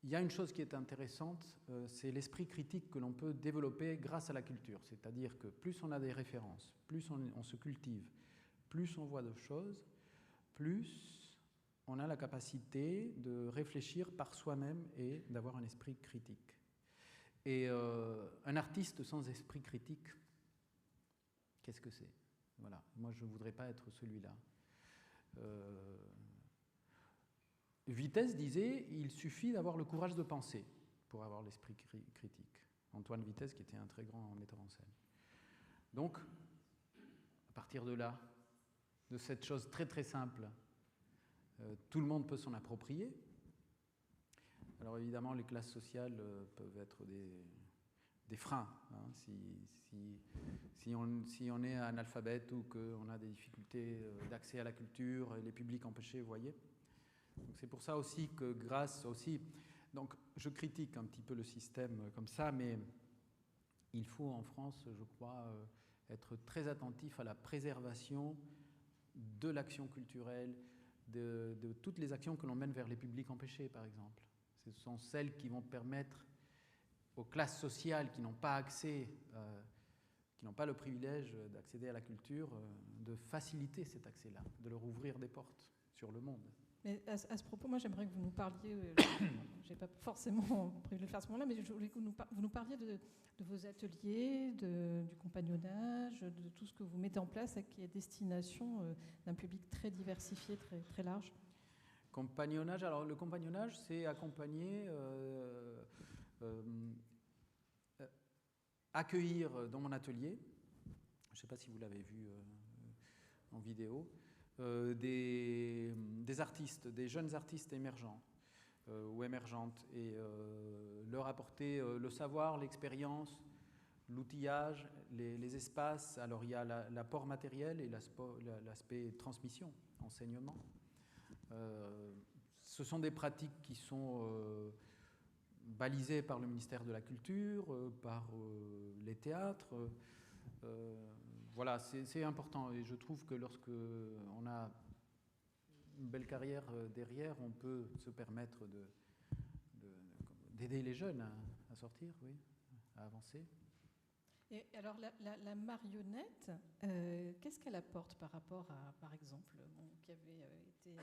il y a une chose qui est intéressante, c'est l'esprit critique que l'on peut développer grâce à la culture. C'est-à-dire que plus on a des références, plus on se cultive, plus on voit de choses, plus on a la capacité de réfléchir par soi-même et d'avoir un esprit critique. Et un artiste sans esprit critique, qu'est-ce que c'est? Voilà. Moi, je ne voudrais pas être celui-là. Vitesse disait « il suffit d'avoir le courage de penser pour avoir l'esprit critique ». Antoine Vitesse, qui était un très grand metteur en scène. Donc, à partir de là, de cette chose très très simple, tout le monde peut s'en approprier. Alors évidemment, les classes sociales peuvent être des freins. Hein, si on est analphabète ou qu'on a des difficultés d'accès à la culture, les publics empêchés, vous voyez. Donc c'est pour ça aussi que grâce aussi... Donc je critique un petit peu le système comme ça, mais il faut en France, je crois, être très attentif à la préservation de l'action culturelle, de toutes les actions que l'on mène vers les publics empêchés, par exemple. Ce sont celles qui vont permettre aux classes sociales qui n'ont pas accès, qui n'ont pas le privilège d'accéder à la culture, de faciliter cet accès-là, de leur ouvrir des portes sur le monde. Mais à ce propos, moi j'aimerais que vous nous parliez, je n'ai pas forcément prévu de le faire à ce moment-là, mais je voulais que vous nous parliez de vos ateliers, du compagnonnage, de tout ce que vous mettez en place et qui est destination d'un public très diversifié, très, très large. Compagnonnage, alors le compagnonnage, c'est accompagner, accueillir dans mon atelier, je ne sais pas si vous l'avez vu en vidéo, des artistes, des jeunes artistes émergents ou émergentes, et leur apporter le savoir, l'expérience, l'outillage, les espaces. Alors il y a l'apport matériel et l'aspect transmission, enseignement. Ce sont des pratiques qui sont balisées par le ministère de la Culture, par les théâtres. Voilà, c'est important, et je trouve que lorsque on a une belle carrière derrière, on peut se permettre d'aider les jeunes à sortir, oui, à avancer. Et alors la marionnette, qu'est-ce qu'elle apporte par rapport à, par exemple, qui avait été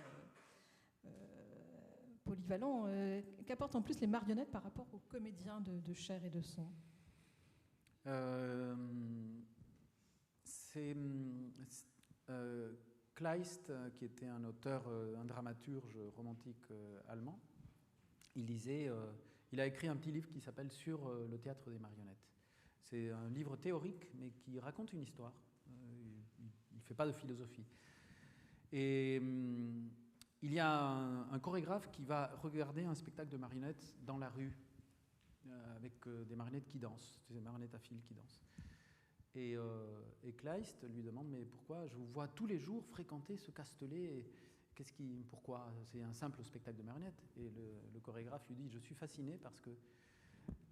polyvalent, qu'apportent en plus les marionnettes par rapport aux comédiens de chair et de sang? C'est Kleist, qui était un auteur, un dramaturge romantique allemand. Il a écrit un petit livre qui s'appelle « Sur le théâtre des marionnettes ». C'est un livre théorique, mais qui raconte une histoire. Il ne fait pas de philosophie. Et il y a un chorégraphe qui va regarder un spectacle de marionnettes dans la rue, avec des marionnettes qui dansent, des marionnettes à fil qui dansent. Et Kleist lui demande « Mais pourquoi je vous vois tous les jours fréquenter ce Castelet ? Pourquoi ? C'est un simple spectacle de marionnettes ?» Et le chorégraphe lui dit « Je suis fasciné parce que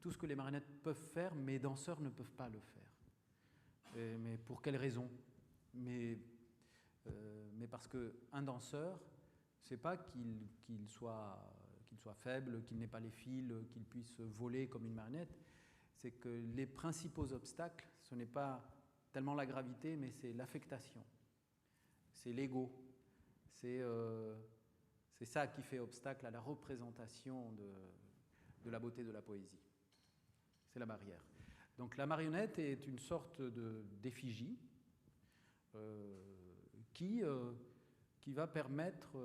tout ce que les marionnettes peuvent faire, mes danseurs ne peuvent pas le faire. Mais pour quelle raison ? Mais parce qu'un danseur, c'est pas qu'il soit faible, qu'il n'ait pas les fils, qu'il puisse voler comme une marionnette. C'est que les principaux obstacles, ce n'est pas tellement la gravité, mais c'est l'affectation, c'est l'ego. C'est ça qui fait obstacle à la représentation de la beauté de la poésie. C'est la barrière. Donc la marionnette est une sorte d'effigie qui va permettre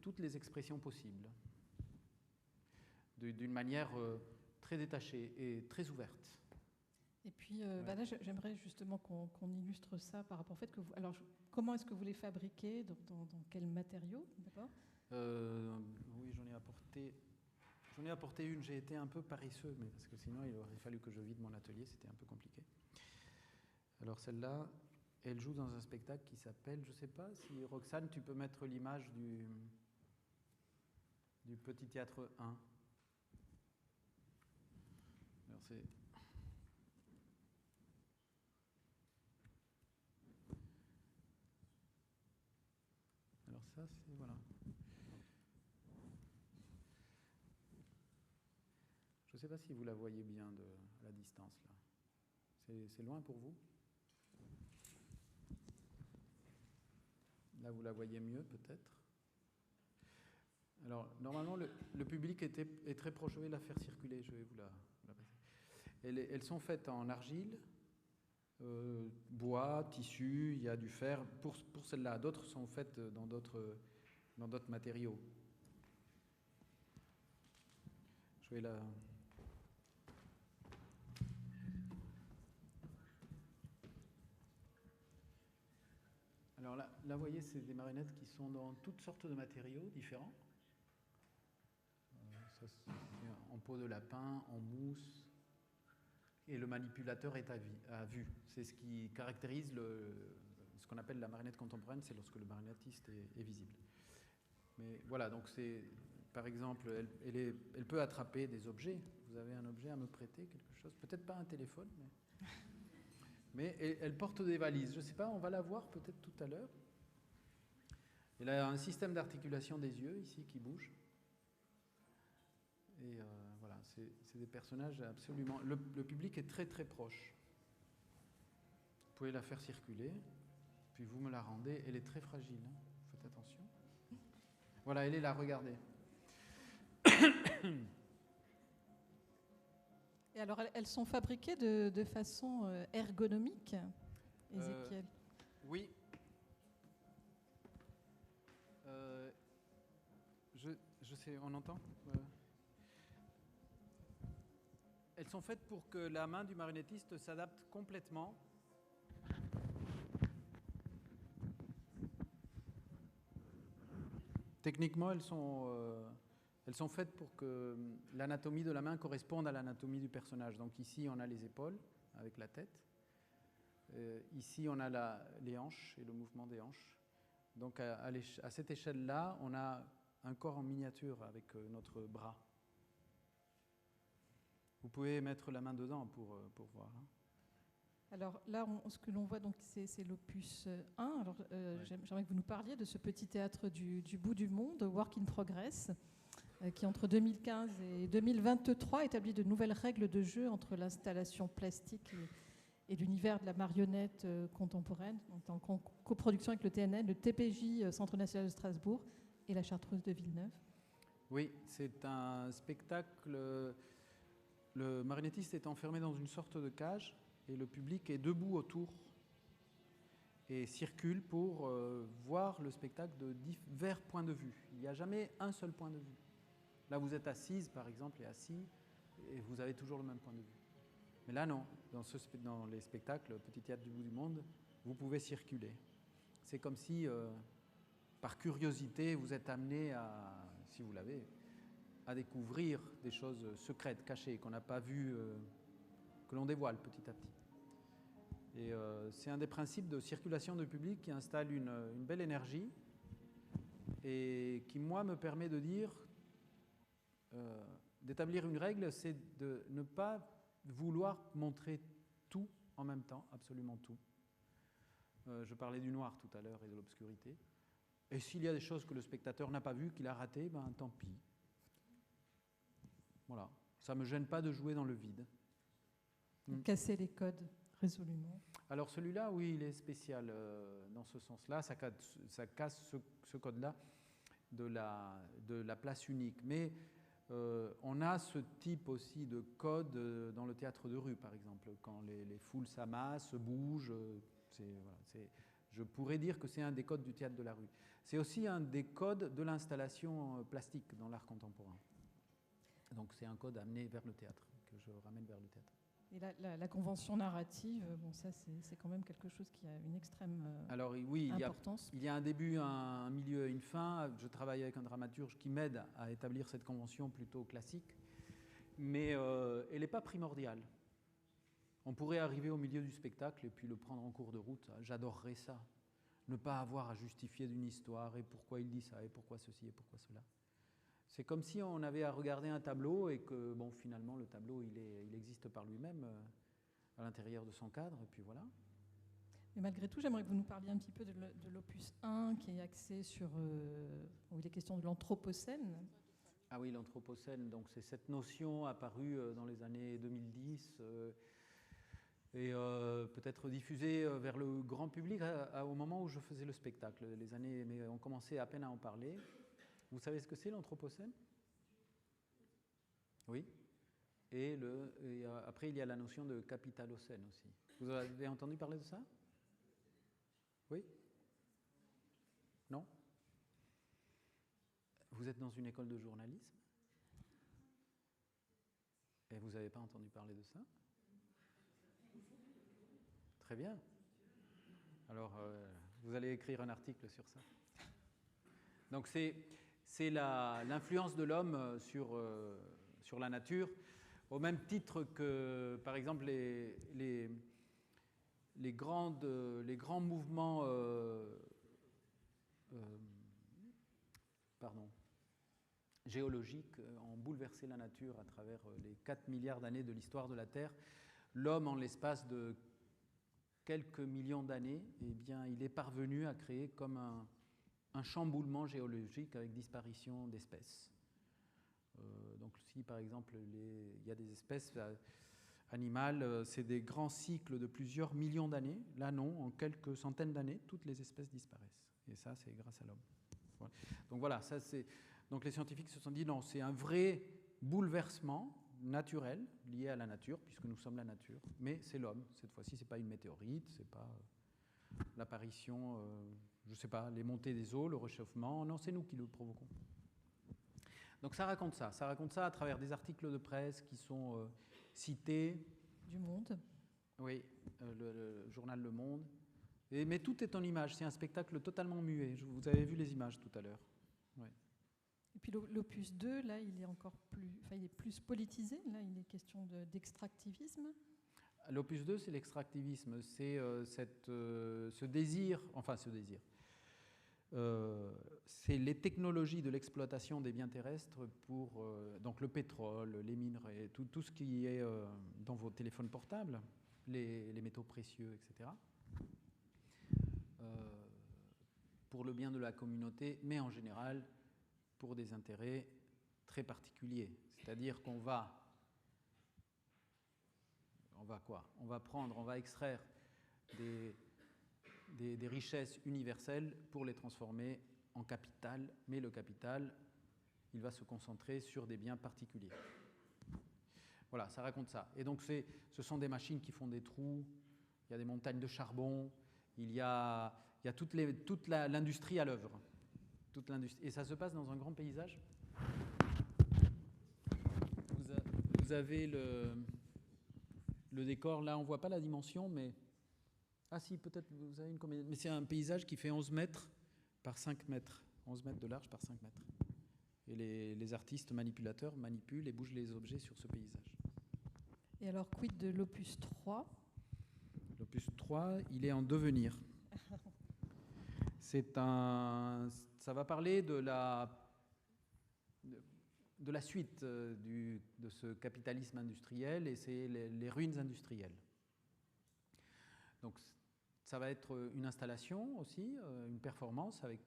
toutes les expressions possibles, d'une manière très détachée et très ouverte. Et puis là, j'aimerais justement qu'on illustre ça par rapport au fait que vous... Alors, comment est-ce que vous les fabriquez, dans quels matériaux, d'abord? Oui, j'en ai apporté une. J'ai été un peu paresseux, mais parce que sinon il aurait fallu que je vide mon atelier, c'était un peu compliqué. Alors celle-là, elle joue dans un spectacle qui s'appelle, je ne sais pas si Roxane, tu peux mettre l'image du Petit Théâtre 1. Alors c'est... Alors ça, c'est... Voilà. Je ne sais pas si vous la voyez bien à la distance, là. C'est loin pour vous? Là, vous la voyez mieux, peut-être. Alors, normalement, le public est très proche. Je vais la faire circuler, je vais vous la passer. Elles sont faites en argile, bois, tissu, il y a du fer. Pour celle-là, d'autres sont faites dans d'autres matériaux. Je vais la... Alors là, vous voyez, c'est des marionnettes qui sont dans toutes sortes de matériaux différents. Ça, c'est en peau de lapin, en mousse. Et le manipulateur est à vue. C'est ce qui caractérise ce qu'on appelle la marionnette contemporaine, c'est lorsque le marionnettiste est visible. Mais voilà, donc c'est, par exemple, elle peut attraper des objets. Vous avez un objet à me prêter, quelque chose, peut-être pas un téléphone, mais elle porte des valises. Je ne sais pas, on va la voir peut-être tout à l'heure. Elle a un système d'articulation des yeux ici qui bouge. Et voilà, c'est des personnages absolument... Le public est très très proche. Vous pouvez la faire circuler, puis vous me la rendez. Elle est très fragile, hein. Faites attention. Voilà, elle est là, regardez. Et alors, elles sont fabriquées de façon ergonomique, Ézéchiel? Oui. Je sais, on entend? Elles sont faites pour que la main du marionnettiste s'adapte complètement. Techniquement, elles sont faites pour que l'anatomie de la main corresponde à l'anatomie du personnage. Donc ici, on a les épaules avec la tête. Ici, on a les hanches et le mouvement des hanches. Donc à cette échelle-là, on a un corps en miniature avec notre bras. Vous pouvez mettre la main dedans pour voir. Hein. Alors là, ce que l'on voit, donc, c'est l'opus 1. Alors, j'aimerais que vous nous parliez de ce petit théâtre du bout du monde, Work in Progress, qui entre 2015 et 2023 établit de nouvelles règles de jeu entre l'installation plastique et l'univers de la marionnette contemporaine, en coproduction avec le TNL, le TPJ Centre National de Strasbourg et la Chartreuse de Villeneuve. Oui, c'est un spectacle. Le marionnettiste est enfermé dans une sorte de cage et le public est debout autour et circule pour voir le spectacle de divers points de vue. Il n'y a jamais un seul point de vue. Là, vous êtes assise, par exemple, et assis, et vous avez toujours le même point de vue. Mais là, non. Dans les spectacles Petit Théâtre du bout du monde, vous pouvez circuler. C'est comme si, par curiosité, vous êtes amené si vous l'avez, à découvrir des choses secrètes, cachées, qu'on n'a pas vues, que l'on dévoile petit à petit. Et c'est un des principes de circulation de public qui installe une belle énergie et qui, moi, me permet de dire, d'établir une règle, c'est de ne pas vouloir montrer tout en même temps, absolument tout. Je parlais du noir tout à l'heure et de l'obscurité. Et s'il y a des choses que le spectateur n'a pas vues, qu'il a ratées, ben tant pis. Voilà, ça ne me gêne pas de jouer dans le vide. Casser les codes résolument. Alors celui-là, oui, il est spécial dans ce sens-là. Ça casse ce code-là de la place unique. Mais On a ce type aussi de code dans le théâtre de rue, par exemple, quand les foules s'amassent, bougent. Je pourrais dire que c'est un des codes du théâtre de la rue. C'est aussi un des codes de l'installation plastique dans l'art contemporain. Donc c'est un code amené vers le théâtre, que je ramène vers le théâtre. Et la convention narrative, bon, ça c'est quand même quelque chose qui a une extrême Alors oui, importance. Il y a un début, un milieu et une fin. Je travaille avec un dramaturge qui m'aide à établir cette convention plutôt classique, mais elle n'est pas primordiale. On pourrait arriver au milieu du spectacle et puis le prendre en cours de route. J'adorerais ça. Ne pas avoir à justifier d'une histoire et pourquoi il dit ça et pourquoi ceci et pourquoi cela. C'est comme si on avait à regarder un tableau et que, bon, finalement, le tableau, il existe par lui-même à l'intérieur de son cadre, et puis voilà. Mais malgré tout, j'aimerais que vous nous parliez un petit peu de l'opus 1, qui est axé sur où il est question de l'anthropocène. Ah oui, l'anthropocène, donc c'est cette notion apparue dans les années 2010 et peut-être diffusée vers le grand public au moment où je faisais le spectacle. Les années, mais on commençait à peine à en parler. Vous savez ce que c'est l'anthropocène? Oui. Et après, il y a la notion de capitalocène aussi. Vous avez entendu parler de ça? Oui? Non? Vous êtes dans une école de journalisme? Et vous n'avez pas entendu parler de ça? Très bien. Alors, vous allez écrire un article sur ça. Donc, c'est l'influence de l'homme sur la nature, au même titre que, par exemple, les grands mouvements géologiques ont bouleversé la nature à travers les 4 milliards d'années de l'histoire de la Terre. L'homme, en l'espace de quelques millions d'années, eh bien, il est parvenu à créer comme un chamboulement géologique avec disparition d'espèces. Donc si par exemple il y a des espèces animales, c'est des grands cycles de plusieurs millions d'années. Là non, en quelques centaines d'années, toutes les espèces disparaissent. Et ça, c'est grâce à l'homme. Voilà. Donc voilà, donc les scientifiques se sont dit non, c'est un vrai bouleversement naturel lié à la nature, puisque nous sommes la nature, mais c'est l'homme. Cette fois-ci, c'est pas une météorite, c'est pas l'apparition, je sais pas, les montées des eaux, le réchauffement. Non, c'est nous qui le provoquons. Donc ça raconte ça à travers des articles de presse qui sont cités. Du Monde. Oui, le journal Le Monde. Mais tout est en images, c'est un spectacle totalement muet. Vous avez vu les images tout à l'heure. Ouais. Et puis l'opus 2, là, il est encore plus, il est plus politisé. Là, il est question d'extractivisme. L'opus 2, c'est l'extractivisme. C'est ce désir. C'est les technologies de l'exploitation des biens terrestres pour donc le pétrole, les minerais, tout ce qui est dans vos téléphones portables, les métaux précieux, etc. Pour le bien de la communauté, mais en général pour des intérêts très particuliers. C'est-à-dire qu'on va quoi? On va extraire des richesses universelles pour les transformer en capital, mais le capital, il va se concentrer sur des biens particuliers. Voilà, ça raconte ça. Et donc ce sont des machines qui font des trous, il y a des montagnes de charbon, il y a toute l'industrie à l'œuvre. Et ça se passe dans un grand paysage. Vous avez le décor, là on ne voit pas la dimension, mais... Ah si, peut-être vous avez une combinaison. Mais c'est un paysage qui fait 11 mètres par 5 mètres. 11 mètres de large par 5 mètres. Et les artistes manipulateurs manipulent et bougent les objets sur ce paysage. Et alors, quid de l'opus 3? L'opus 3, il est en devenir. Ça va parler de la suite de ce capitalisme industriel, et c'est les ruines industrielles. Donc ça va être une installation aussi, une performance avec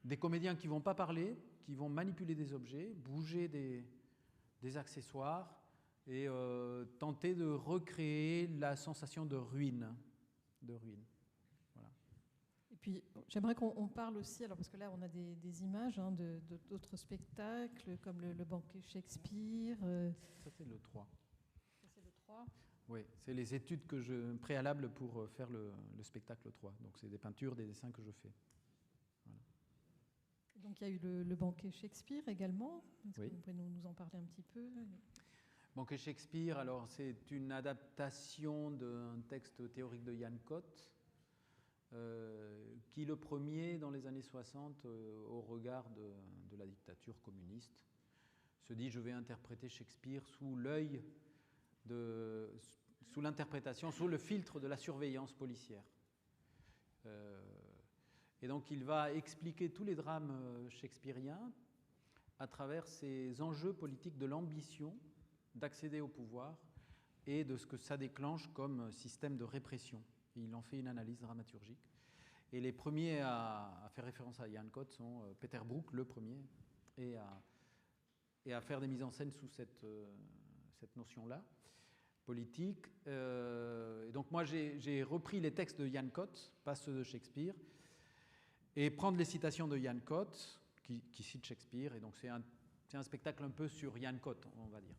des comédiens qui ne vont pas parler, qui vont manipuler des objets, bouger des accessoires et tenter de recréer la sensation de ruine. Voilà. Et Puis j'aimerais qu'on parle aussi, alors parce que là on a des images hein, d'autres spectacles comme le banquet Shakespeare. Ça c'est le 3. Ça c'est le 3. Oui, c'est les études préalables pour faire le spectacle 3. Donc c'est des peintures, des dessins que je fais. Voilà. Donc il y a eu le banquet Shakespeare également. Est-ce Oui. que vous pouvez nous en parler un petit peu? Banquet Shakespeare, alors c'est une adaptation d'un texte théorique de Jan Kott, qui le premier dans les années 60, au regard de la dictature communiste, se dit je vais interpréter Shakespeare sous l'œil sous l'interprétation, sous le filtre de la surveillance policière. Et donc il va expliquer tous les drames shakespeariens à travers ces enjeux politiques de l'ambition d'accéder au pouvoir et de ce que ça déclenche comme système de répression. Et il en fait une analyse dramaturgique. Et les premiers à faire référence à Jan Kott sont Peter Brook, le premier, et à faire des mises en scène sous cette notion-là, politique. Et donc moi, j'ai repris les textes de Jan Kott, pas ceux de Shakespeare, et prendre les citations de Jan Kott, qui cite Shakespeare. Et donc c'est un spectacle un peu sur Jan Kott, on va dire,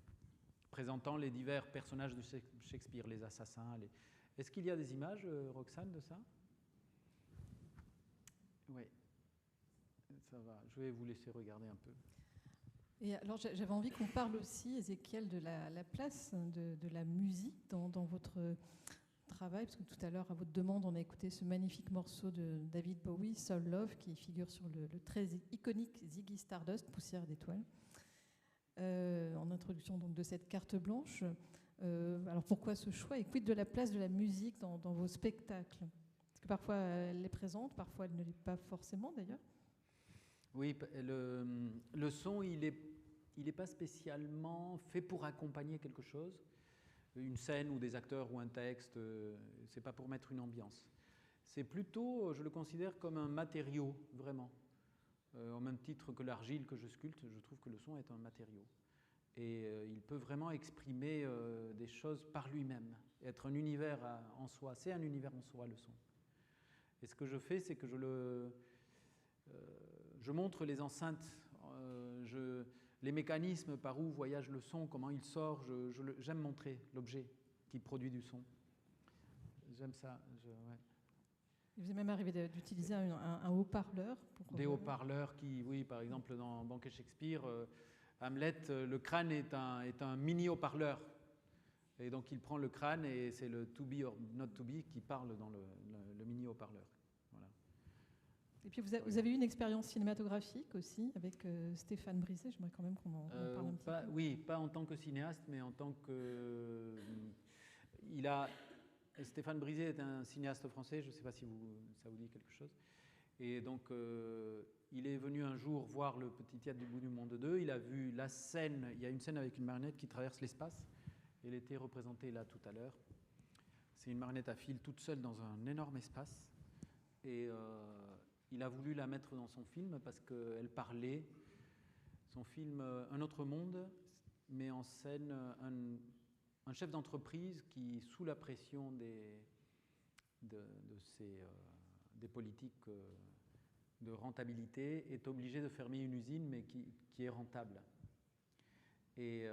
présentant les divers personnages de Shakespeare, les assassins. Est-ce qu'il y a des images, Roxane, de ça? Oui, ça va. Je vais vous laisser regarder un peu. Et alors j'avais envie qu'on parle aussi, Ézéchiel, de la place de la musique dans votre travail, parce que tout à l'heure, à votre demande, on a écouté ce magnifique morceau de David Bowie, Soul Love, qui figure sur le très iconique Ziggy Stardust, Poussière d'étoiles, en introduction donc de cette carte blanche. Alors pourquoi ce choix et quid de la place de la musique dans vos spectacles? Parce que parfois elle est présente, parfois elle ne l'est pas forcément d'ailleurs. Oui, le son, il est pas spécialement fait pour accompagner quelque chose, une scène ou des acteurs ou un texte, c'est pas pour mettre une ambiance. C'est plutôt, je le considère comme un matériau, vraiment. Au même titre que l'argile que je sculpte, je trouve que le son est un matériau. Et il peut vraiment exprimer des choses par lui-même, être un univers en soi. C'est un univers en soi, le son. Et ce que je fais, c'est que je montre les enceintes, les mécanismes par où voyage le son, comment il sort. J'aime montrer l'objet qui produit du son. J'aime ça. Ouais. Il vous est même arrivé d'utiliser un haut-parleur. Des haut-parleurs qui, oui, par exemple, dans Banquet Shakespeare, Hamlet, le crâne est un mini haut-parleur. Et donc il prend le crâne et c'est le to be or not to be qui parle dans le mini haut-parleur. Voilà. Et puis vous avez eu une expérience cinématographique aussi avec Stéphane Brisé. J'aimerais quand même qu'on en parle un petit peu. Oui, pas en tant que cinéaste, mais en tant que... Stéphane Brisé est un cinéaste français, je ne sais pas si ça vous dit quelque chose. Et donc, il est venu un jour voir le Petit Théâtre du bout du monde 2. Il a vu la scène, il y a une scène avec une marionnette qui traverse l'espace. Elle était représentée là tout à l'heure. C'est une marionnette à fil toute seule dans un énorme espace. Et il a voulu la mettre dans son film parce qu'elle parlait. Son film Un autre monde met en scène un chef d'entreprise qui, sous la pression des politiques de rentabilité, est obligé de fermer une usine, mais qui est rentable. Et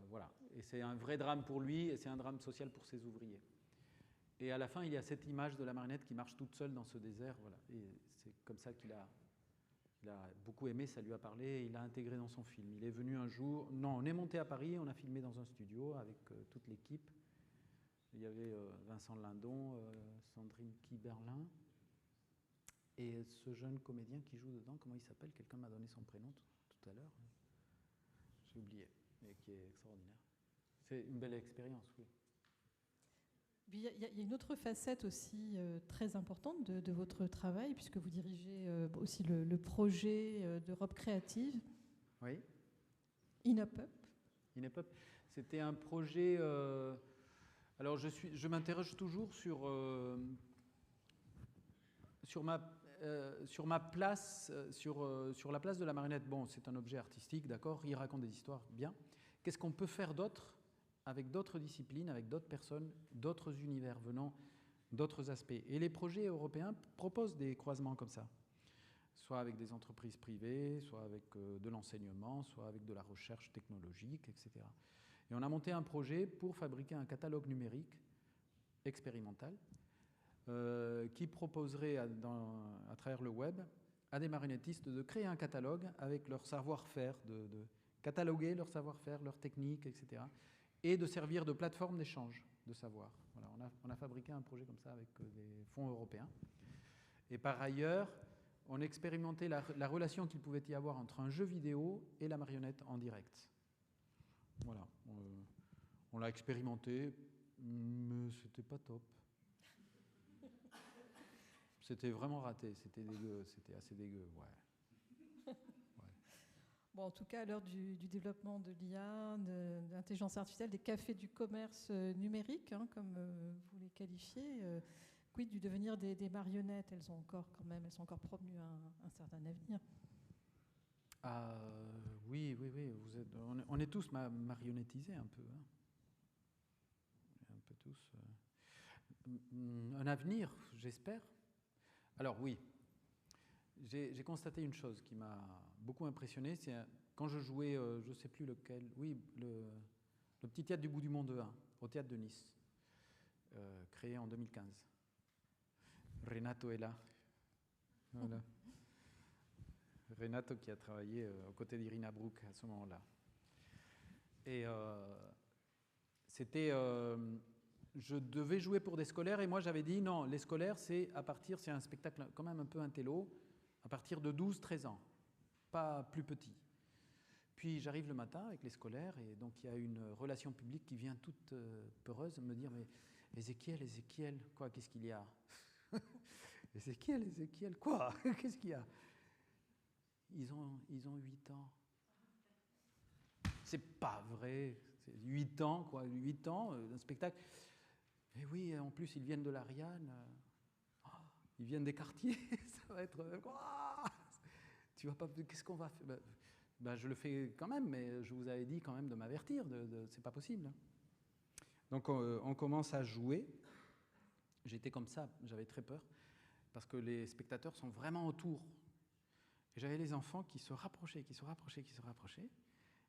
voilà. Et c'est un vrai drame pour lui, et c'est un drame social pour ses ouvriers. Et à la fin, il y a cette image de la marionnette qui marche toute seule dans ce désert. Voilà. Et c'est comme ça qu'il a beaucoup aimé, ça lui a parlé, et il l'a intégré dans son film. Il est venu un jour... Non, on est monté à Paris, on a filmé dans un studio avec toute l'équipe. Il y avait Vincent Lindon, Sandrine Kiberlin, et ce jeune comédien qui joue dedans, comment il s'appelle? Quelqu'un m'a donné son prénom tout à l'heure. J'ai oublié, mais qui est extraordinaire. C'est une belle expérience, oui. Il y a une autre facette aussi très importante de votre travail, puisque vous dirigez aussi le projet d'Europe créative. Oui. InUpUp. InUpUp, c'était un projet... alors, je m'interroge toujours sur ma place, sur la place de la marionnette. Bon, c'est un objet artistique, d'accord, il raconte des histoires, bien. Qu'est-ce qu'on peut faire d'autre avec d'autres disciplines, avec d'autres personnes, d'autres univers venant d'autres aspects. Et les projets européens proposent des croisements comme ça, soit avec des entreprises privées, soit avec de l'enseignement, soit avec de la recherche technologique, etc. Et on a monté un projet pour fabriquer un catalogue numérique expérimental qui proposerait à travers le web à des marionnettistes de créer un catalogue avec leur savoir-faire, de cataloguer leur savoir-faire, leurs techniques, etc. et de servir de plateforme d'échange de savoir. Voilà, on a fabriqué un projet comme ça avec des fonds européens. Et par ailleurs, on expérimentait la relation qu'il pouvait y avoir entre un jeu vidéo et la marionnette en direct. Voilà, on l'a expérimenté, mais c'était pas top. C'était vraiment raté, c'était dégueu, c'était assez dégueu, ouais. Bon, en tout cas, à l'heure du développement de l'IA, de l'intelligence artificielle, des cafés du commerce numérique, hein, comme vous les qualifiez, quid du devenir des marionnettes? Elles sont encore promues à un certain avenir. Oui, on est tous marionnettisés un peu. Hein. Un peu tous. Un avenir, j'espère. Alors oui, j'ai constaté une chose qui m'a beaucoup impressionné, c'est quand je jouais, je ne sais plus lequel, oui, le petit théâtre du bout du monde 1, au théâtre de Nice, créé en 2015. Renato est là. Voilà. Renato qui a travaillé aux côtés d'Irina Brook à ce moment-là. Et c'était... je devais jouer pour des scolaires et moi j'avais dit non, les scolaires c'est un spectacle quand même un peu intello, à partir de 12-13 ans, pas plus petit. Puis j'arrive le matin avec les scolaires et donc il y a une relation publique qui vient toute peureuse me dire mais Ézéchiel, quoi, qu'est-ce qu'il y a? Ézéchiel, quoi? Qu'est-ce qu'il y a? Ils ont 8 ans. C'est pas vrai, c'est 8 ans, quoi, 8 ans, un spectacle. Et oui, en plus, ils viennent de l'Ariane, ils viennent des quartiers, ça va être... tu vas pas... Qu'est-ce qu'on va faire? Je le fais quand même, mais je vous avais dit quand même de m'avertir, c'est pas possible. Donc on commence à jouer. J'étais comme ça, j'avais très peur, parce que les spectateurs sont vraiment autour. Et j'avais les enfants qui se rapprochaient,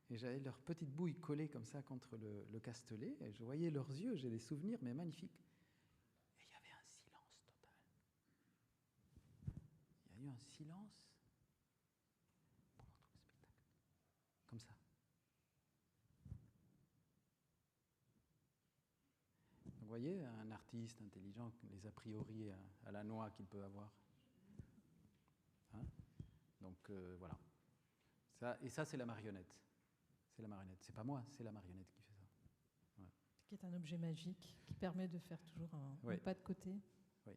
et j'avais leurs petites bouilles collées comme ça contre le castelet, et je voyais leurs yeux, j'ai des souvenirs, mais magnifiques. Et il y avait un silence total. Il y a eu un silence pendant tout le spectacle. Comme ça. Donc vous voyez, un artiste intelligent, les a priori à la noix qu'il peut avoir. Hein? Donc voilà. Ça, c'est la marionnette. C'est la marionnette. C'est pas moi, c'est la marionnette qui fait ça. Ouais. Qui est un objet magique qui permet de faire toujours un pas de côté. Oui.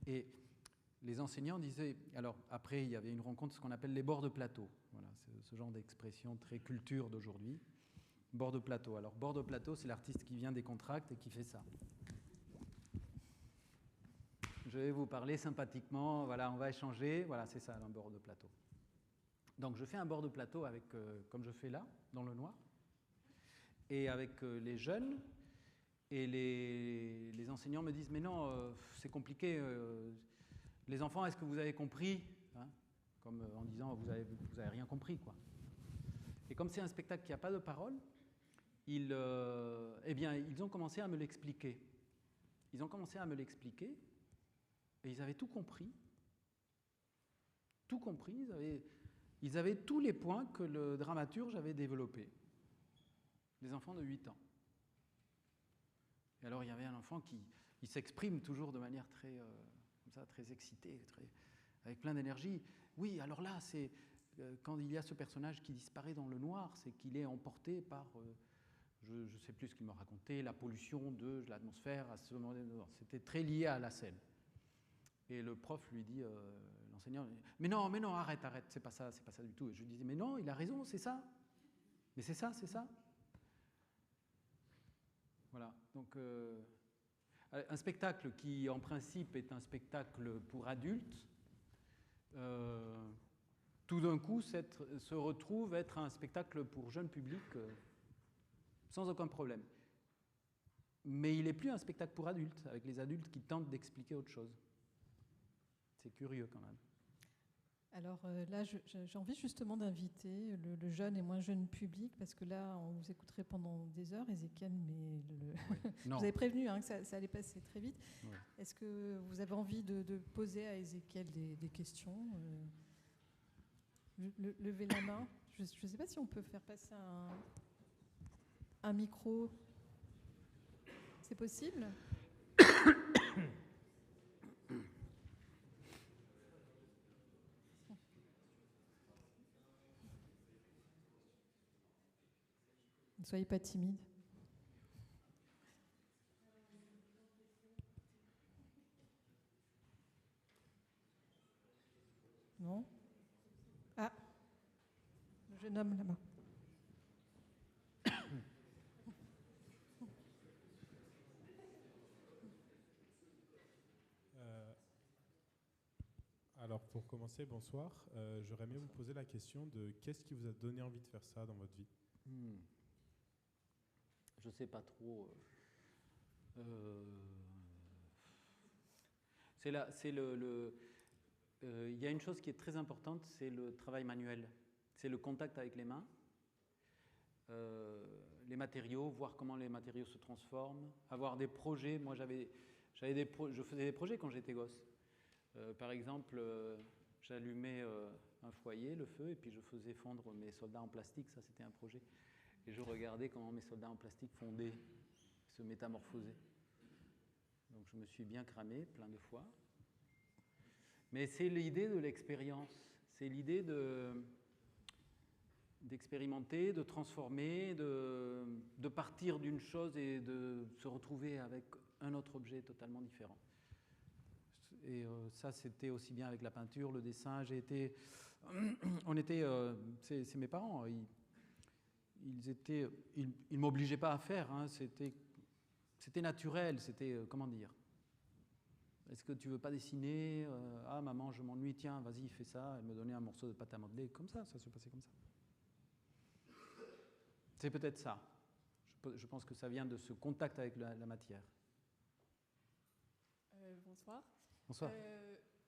Et les enseignants disaient... Alors après, il y avait une rencontre, ce qu'on appelle les bords de plateau. Voilà, c'est ce genre d'expression très culture d'aujourd'hui. Bord de plateau. Alors bord de plateau, c'est l'artiste qui vient décontracte et qui fait ça. Je vais vous parler sympathiquement, voilà, on va échanger, voilà, c'est ça, un bord de plateau. Donc je fais un bord de plateau avec, comme je fais là, dans le noir, et avec les jeunes, et les enseignants me disent « Mais non, c'est compliqué, les enfants, est-ce que vous avez compris ?» hein, comme en disant « Vous avez rien compris, quoi. » Et comme c'est un spectacle qui n'a pas de parole, ils ont commencé à me l'expliquer. Ils et ils avaient tout compris. Tout compris, ils avaient tous les points que le dramaturge avait développés. Les enfants de 8 ans. Et alors il y avait un enfant qui s'exprime toujours de manière très, comme ça, très excitée, avec plein d'énergie. Oui, alors là, c'est quand il y a ce personnage qui disparaît dans le noir, c'est qu'il est emporté par, je ne sais plus ce qu'il me racontait, la pollution de l'atmosphère à ce moment-là. C'était très lié à la scène. Et le prof lui dit, l'enseignant, mais non, arrête, c'est pas ça du tout. Et je lui disais, mais non, il a raison, c'est ça. Mais c'est ça. Voilà, donc un spectacle qui, en principe, est un spectacle pour adultes, tout d'un coup se retrouve être un spectacle pour jeune public sans aucun problème. Mais il n'est plus un spectacle pour adultes, avec les adultes qui tentent d'expliquer autre chose. C'est curieux quand même. Alors là, j'ai envie justement d'inviter le jeune et moins jeune public, parce que là, on vous écouterait pendant des heures, Ézéchiel, mais je vous avais prévenu que ça allait passer très vite. Ouais. Est-ce que vous avez envie de poser à Ézéchiel des questions Levez la main. Je ne sais pas si on peut faire passer un micro. C'est possible ? Ne soyez pas timide. Non ? Ah, le jeune homme là-bas. Alors pour commencer, bonsoir. J'aurais aimé vous poser la question de qu'est-ce qui vous a donné envie de faire ça dans votre vie ? Je ne sais pas trop. Il y a une chose qui est très importante, c'est le travail manuel. C'est le contact avec les mains, les matériaux, voir comment les matériaux se transforment, avoir des projets. Moi, je faisais des projets quand j'étais gosse. Par exemple, j'allumais un foyer, le feu, et puis je faisais fondre mes soldats en plastique. Ça, c'était un projet. Et je regardais comment mes soldats en plastique fondaient, se métamorphosaient. Donc je me suis bien cramé plein de fois. Mais c'est l'idée de l'expérience. C'est l'idée d'expérimenter, de transformer, de partir d'une chose et de se retrouver avec un autre objet totalement différent. Et ça, c'était aussi bien avec la peinture, le dessin. C'est mes parents. Ils m'obligeaient pas à faire. Hein, c'était naturel. C'était comment dire. Est-ce que tu veux pas dessiner ? Ah maman, je m'ennuie. Tiens, vas-y, fais ça. Elle me donnait un morceau de pâte à modeler. Comme ça se passait comme ça. C'est peut-être ça. Je pense que ça vient de ce contact avec la matière. Bonsoir. Bonsoir.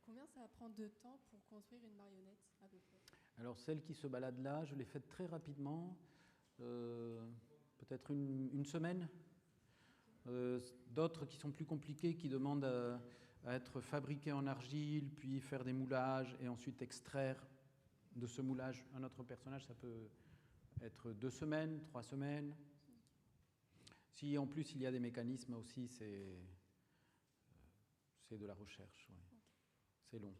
Combien ça va prendre de temps pour construire une marionnette à peu près ? Alors celle qui se balade là, je l'ai faite très rapidement, peut-être une semaine. D'autres qui sont plus compliquées, qui demandent à être fabriquées en argile, puis faire des moulages et ensuite extraire de ce moulage un autre personnage, ça peut être 2 semaines, 3 semaines. Si en plus il y a des mécanismes aussi, c'est de la recherche, ouais. Okay. C'est long.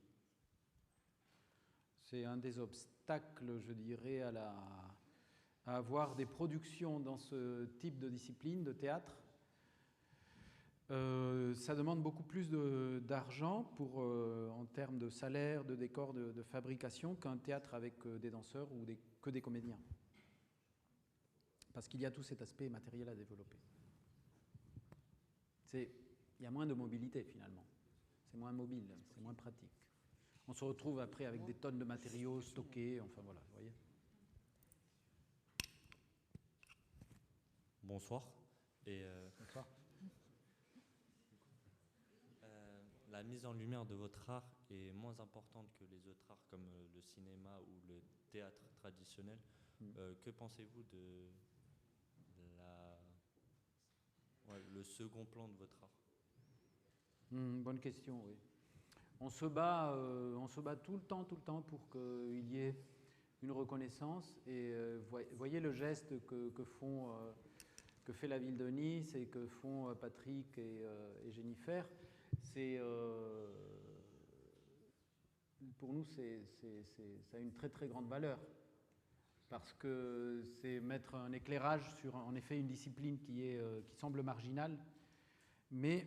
C'est un des obstacles, je dirais, à avoir des productions dans ce type de discipline, de théâtre. Ça demande beaucoup plus d'argent en termes de salaire, de décor, de fabrication qu'un théâtre avec des danseurs ou que des comédiens. Parce qu'il y a tout cet aspect matériel à développer. Il y a moins de mobilité finalement. C'est moins mobile, c'est moins pratique. On se retrouve après avec des tonnes de matériaux stockés, enfin voilà, vous voyez. Bonsoir. Bonsoir. La mise en lumière de votre art est moins importante que les autres arts comme le cinéma ou le théâtre traditionnel. Que pensez-vous de le second plan de votre art ? Bonne question, oui. On se bat tout le temps pour qu'il y ait une reconnaissance. Et voyez le geste que fait la ville de Nice et que font Patrick et Jennifer. Pour nous, ça a une très très grande valeur. Parce que c'est mettre un éclairage sur, en effet, une discipline qui semble marginale. Mais,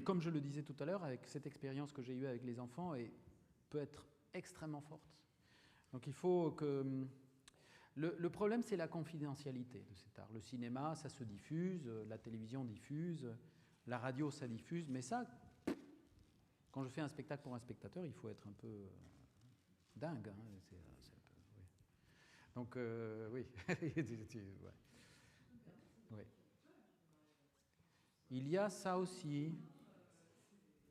comme je le disais tout à l'heure, avec cette expérience que j'ai eue avec les enfants, elle peut être extrêmement forte. Donc il faut que... Le problème, c'est la confidentialité de cet art. Le cinéma, ça se diffuse, la télévision diffuse, la radio, ça diffuse, mais ça, quand je fais un spectacle pour un spectateur, il faut être un peu dingue. Hein, c'est un peu, oui. Donc, oui. Ouais. Oui. Il y a ça aussi.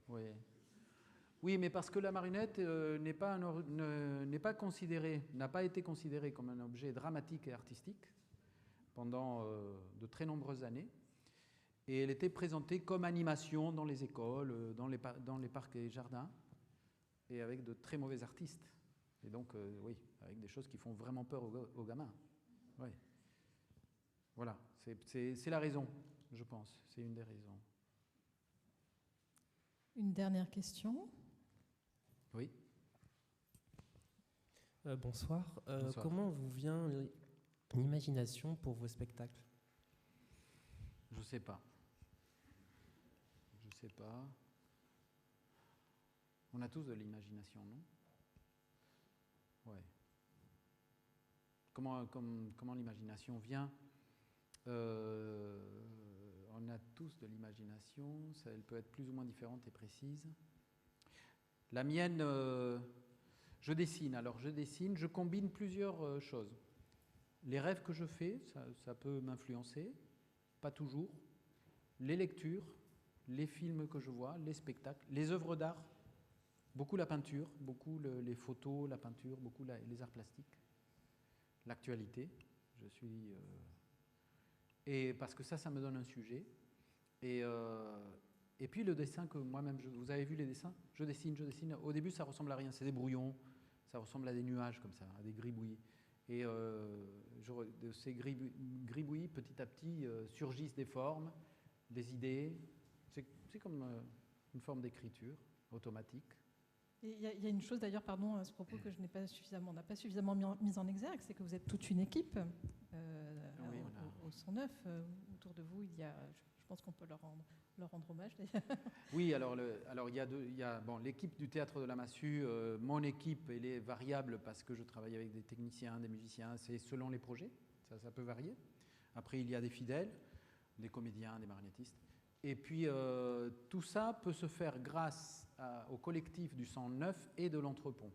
Oui. Oui, mais parce que la marionnette n'est pas considérée, n'a pas été considérée comme un objet dramatique et artistique pendant de très nombreuses années. Et elle était présentée comme animation dans les écoles, dans les parcs et jardins, et avec de très mauvais artistes. Et donc, oui, avec des choses qui font vraiment peur aux gamins. Oui. Voilà, c'est la raison, je pense. C'est une des raisons. Une dernière question. Oui. Bonsoir. Bonsoir. Comment vous vient l'imagination pour vos spectacles? Je sais pas. Je sais pas. On a tous de l'imagination, non? Ouais. Comment l'imagination vient? On a tous de l'imagination. Elle peut être plus ou moins différente et précise. La mienne, je dessine. Alors je dessine, je combine plusieurs choses. Les rêves que je fais, ça peut m'influencer, pas toujours. Les lectures, les films que je vois, les spectacles, les œuvres d'art, beaucoup la peinture, beaucoup les photos, la peinture, beaucoup les arts plastiques, l'actualité. Je suis et parce que ça me donne un sujet. Et puis le dessin que moi-même, vous avez vu les dessins? Je dessine. Au début, ça ressemble à rien, c'est des brouillons, ça ressemble à des nuages comme ça, à des gribouillis. Et de ces gribouillis, petit à petit, surgissent des formes, des idées. C'est comme une forme d'écriture automatique. Il y a une chose d'ailleurs, pardon, à ce propos que je n'ai pas suffisamment, on n'a pas suffisamment mise en exergue, c'est que vous êtes toute une équipe Oui, au 109. Autour de vous, il y a, je pense qu'on peut leur rendre hommage d'ailleurs. Oui, alors il y a l'équipe du Théâtre de la Massue. Mon équipe, elle est variable parce que je travaille avec des techniciens, des musiciens. C'est selon les projets, ça peut varier. Après, il y a des fidèles, des comédiens, des marionnettistes. Et puis, tout ça peut se faire grâce au collectif du 109 et de l'Entrepont.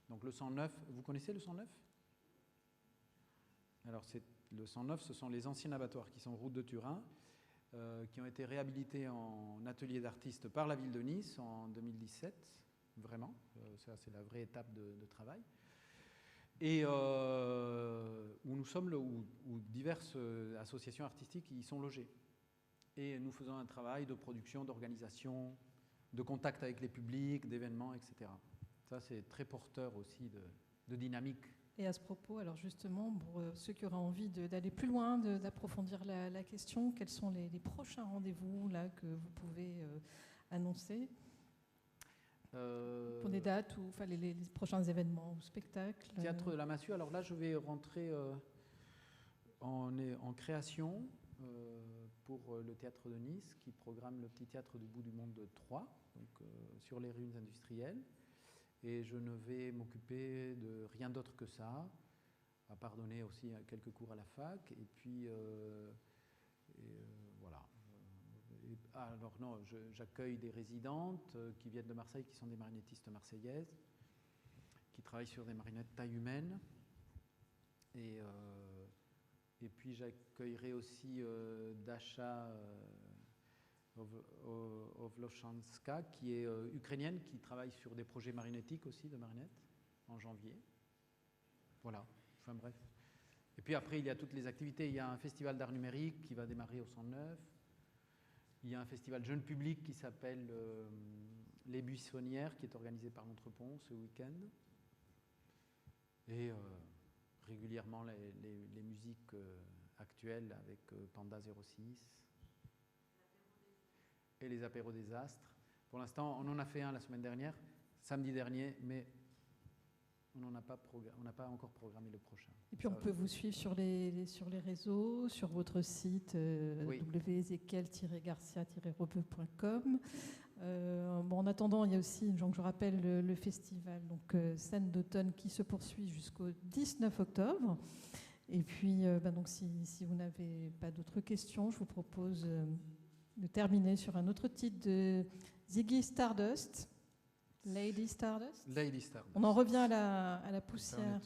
Donc le 109, vous connaissez le 109? Alors le 109, ce sont les anciens abattoirs qui sont route de Turin, qui ont été réhabilités en atelier d'artistes par la ville de Nice en 2017, vraiment. Ça, c'est la vraie étape de travail. Et où nous sommes, où diverses associations artistiques y sont logées. Et nous faisons un travail de production, d'organisation, de contact avec les publics, d'événements, etc. Ça, c'est très porteur aussi de dynamique. Et à ce propos, alors justement, pour ceux qui auraient envie d'aller plus loin, d'approfondir la question, quels sont les prochains rendez-vous là, que vous pouvez annoncer pour des dates ou enfin, les prochains événements ou spectacles? Théâtre de la Massue, alors là, je vais rentrer en création pour le Théâtre de Nice, qui programme le Petit Théâtre du Bout du Monde 3, donc, sur les ruines industrielles. Et je ne vais m'occuper de rien d'autre que ça, à part donner aussi quelques cours à la fac. Et puis, voilà. Alors non, j'accueille des résidentes qui viennent de Marseille, qui sont des marionnettistes marseillaises, qui travaillent sur des marionnettes taille humaine. Et puis j'accueillerai aussi Dasha Ovloshanska, qui est ukrainienne, qui travaille sur des projets marionnettiques aussi, de marionnettes, en janvier. Voilà, enfin bref. Et puis après, il y a toutes les activités. Il y a un festival d'art numérique qui va démarrer au 109. Il y a un festival jeune public qui s'appelle Les Buissonnières, qui est organisé par l'Entrepont ce week-end. Et régulièrement les musiques actuelles avec Panda 06. Et les apéros des astres. Pour l'instant, on en a fait un la semaine dernière, samedi dernier, mais on n'a pas encore programmé le prochain. Et puis on peut vous suivre sur les réseaux, sur votre site www.ezekiel-garcia-ropeux.com. En attendant, il y a aussi, donc je rappelle, le festival Scène d'automne qui se poursuit jusqu'au 19 octobre. Et puis, donc, si vous n'avez pas d'autres questions, je vous propose de terminer sur un autre titre de Ziggy Stardust, Lady Stardust. Lady Stardust. On en revient à la poussière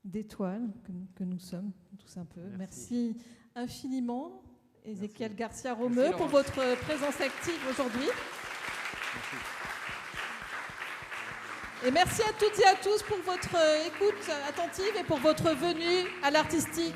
d'étoiles que nous sommes, tous un peu. Merci infiniment. Ézéchiel Garcia-Romeu, pour votre présence active aujourd'hui. Merci. Et merci à toutes et à tous pour votre écoute attentive et pour votre venue à l'Artistique.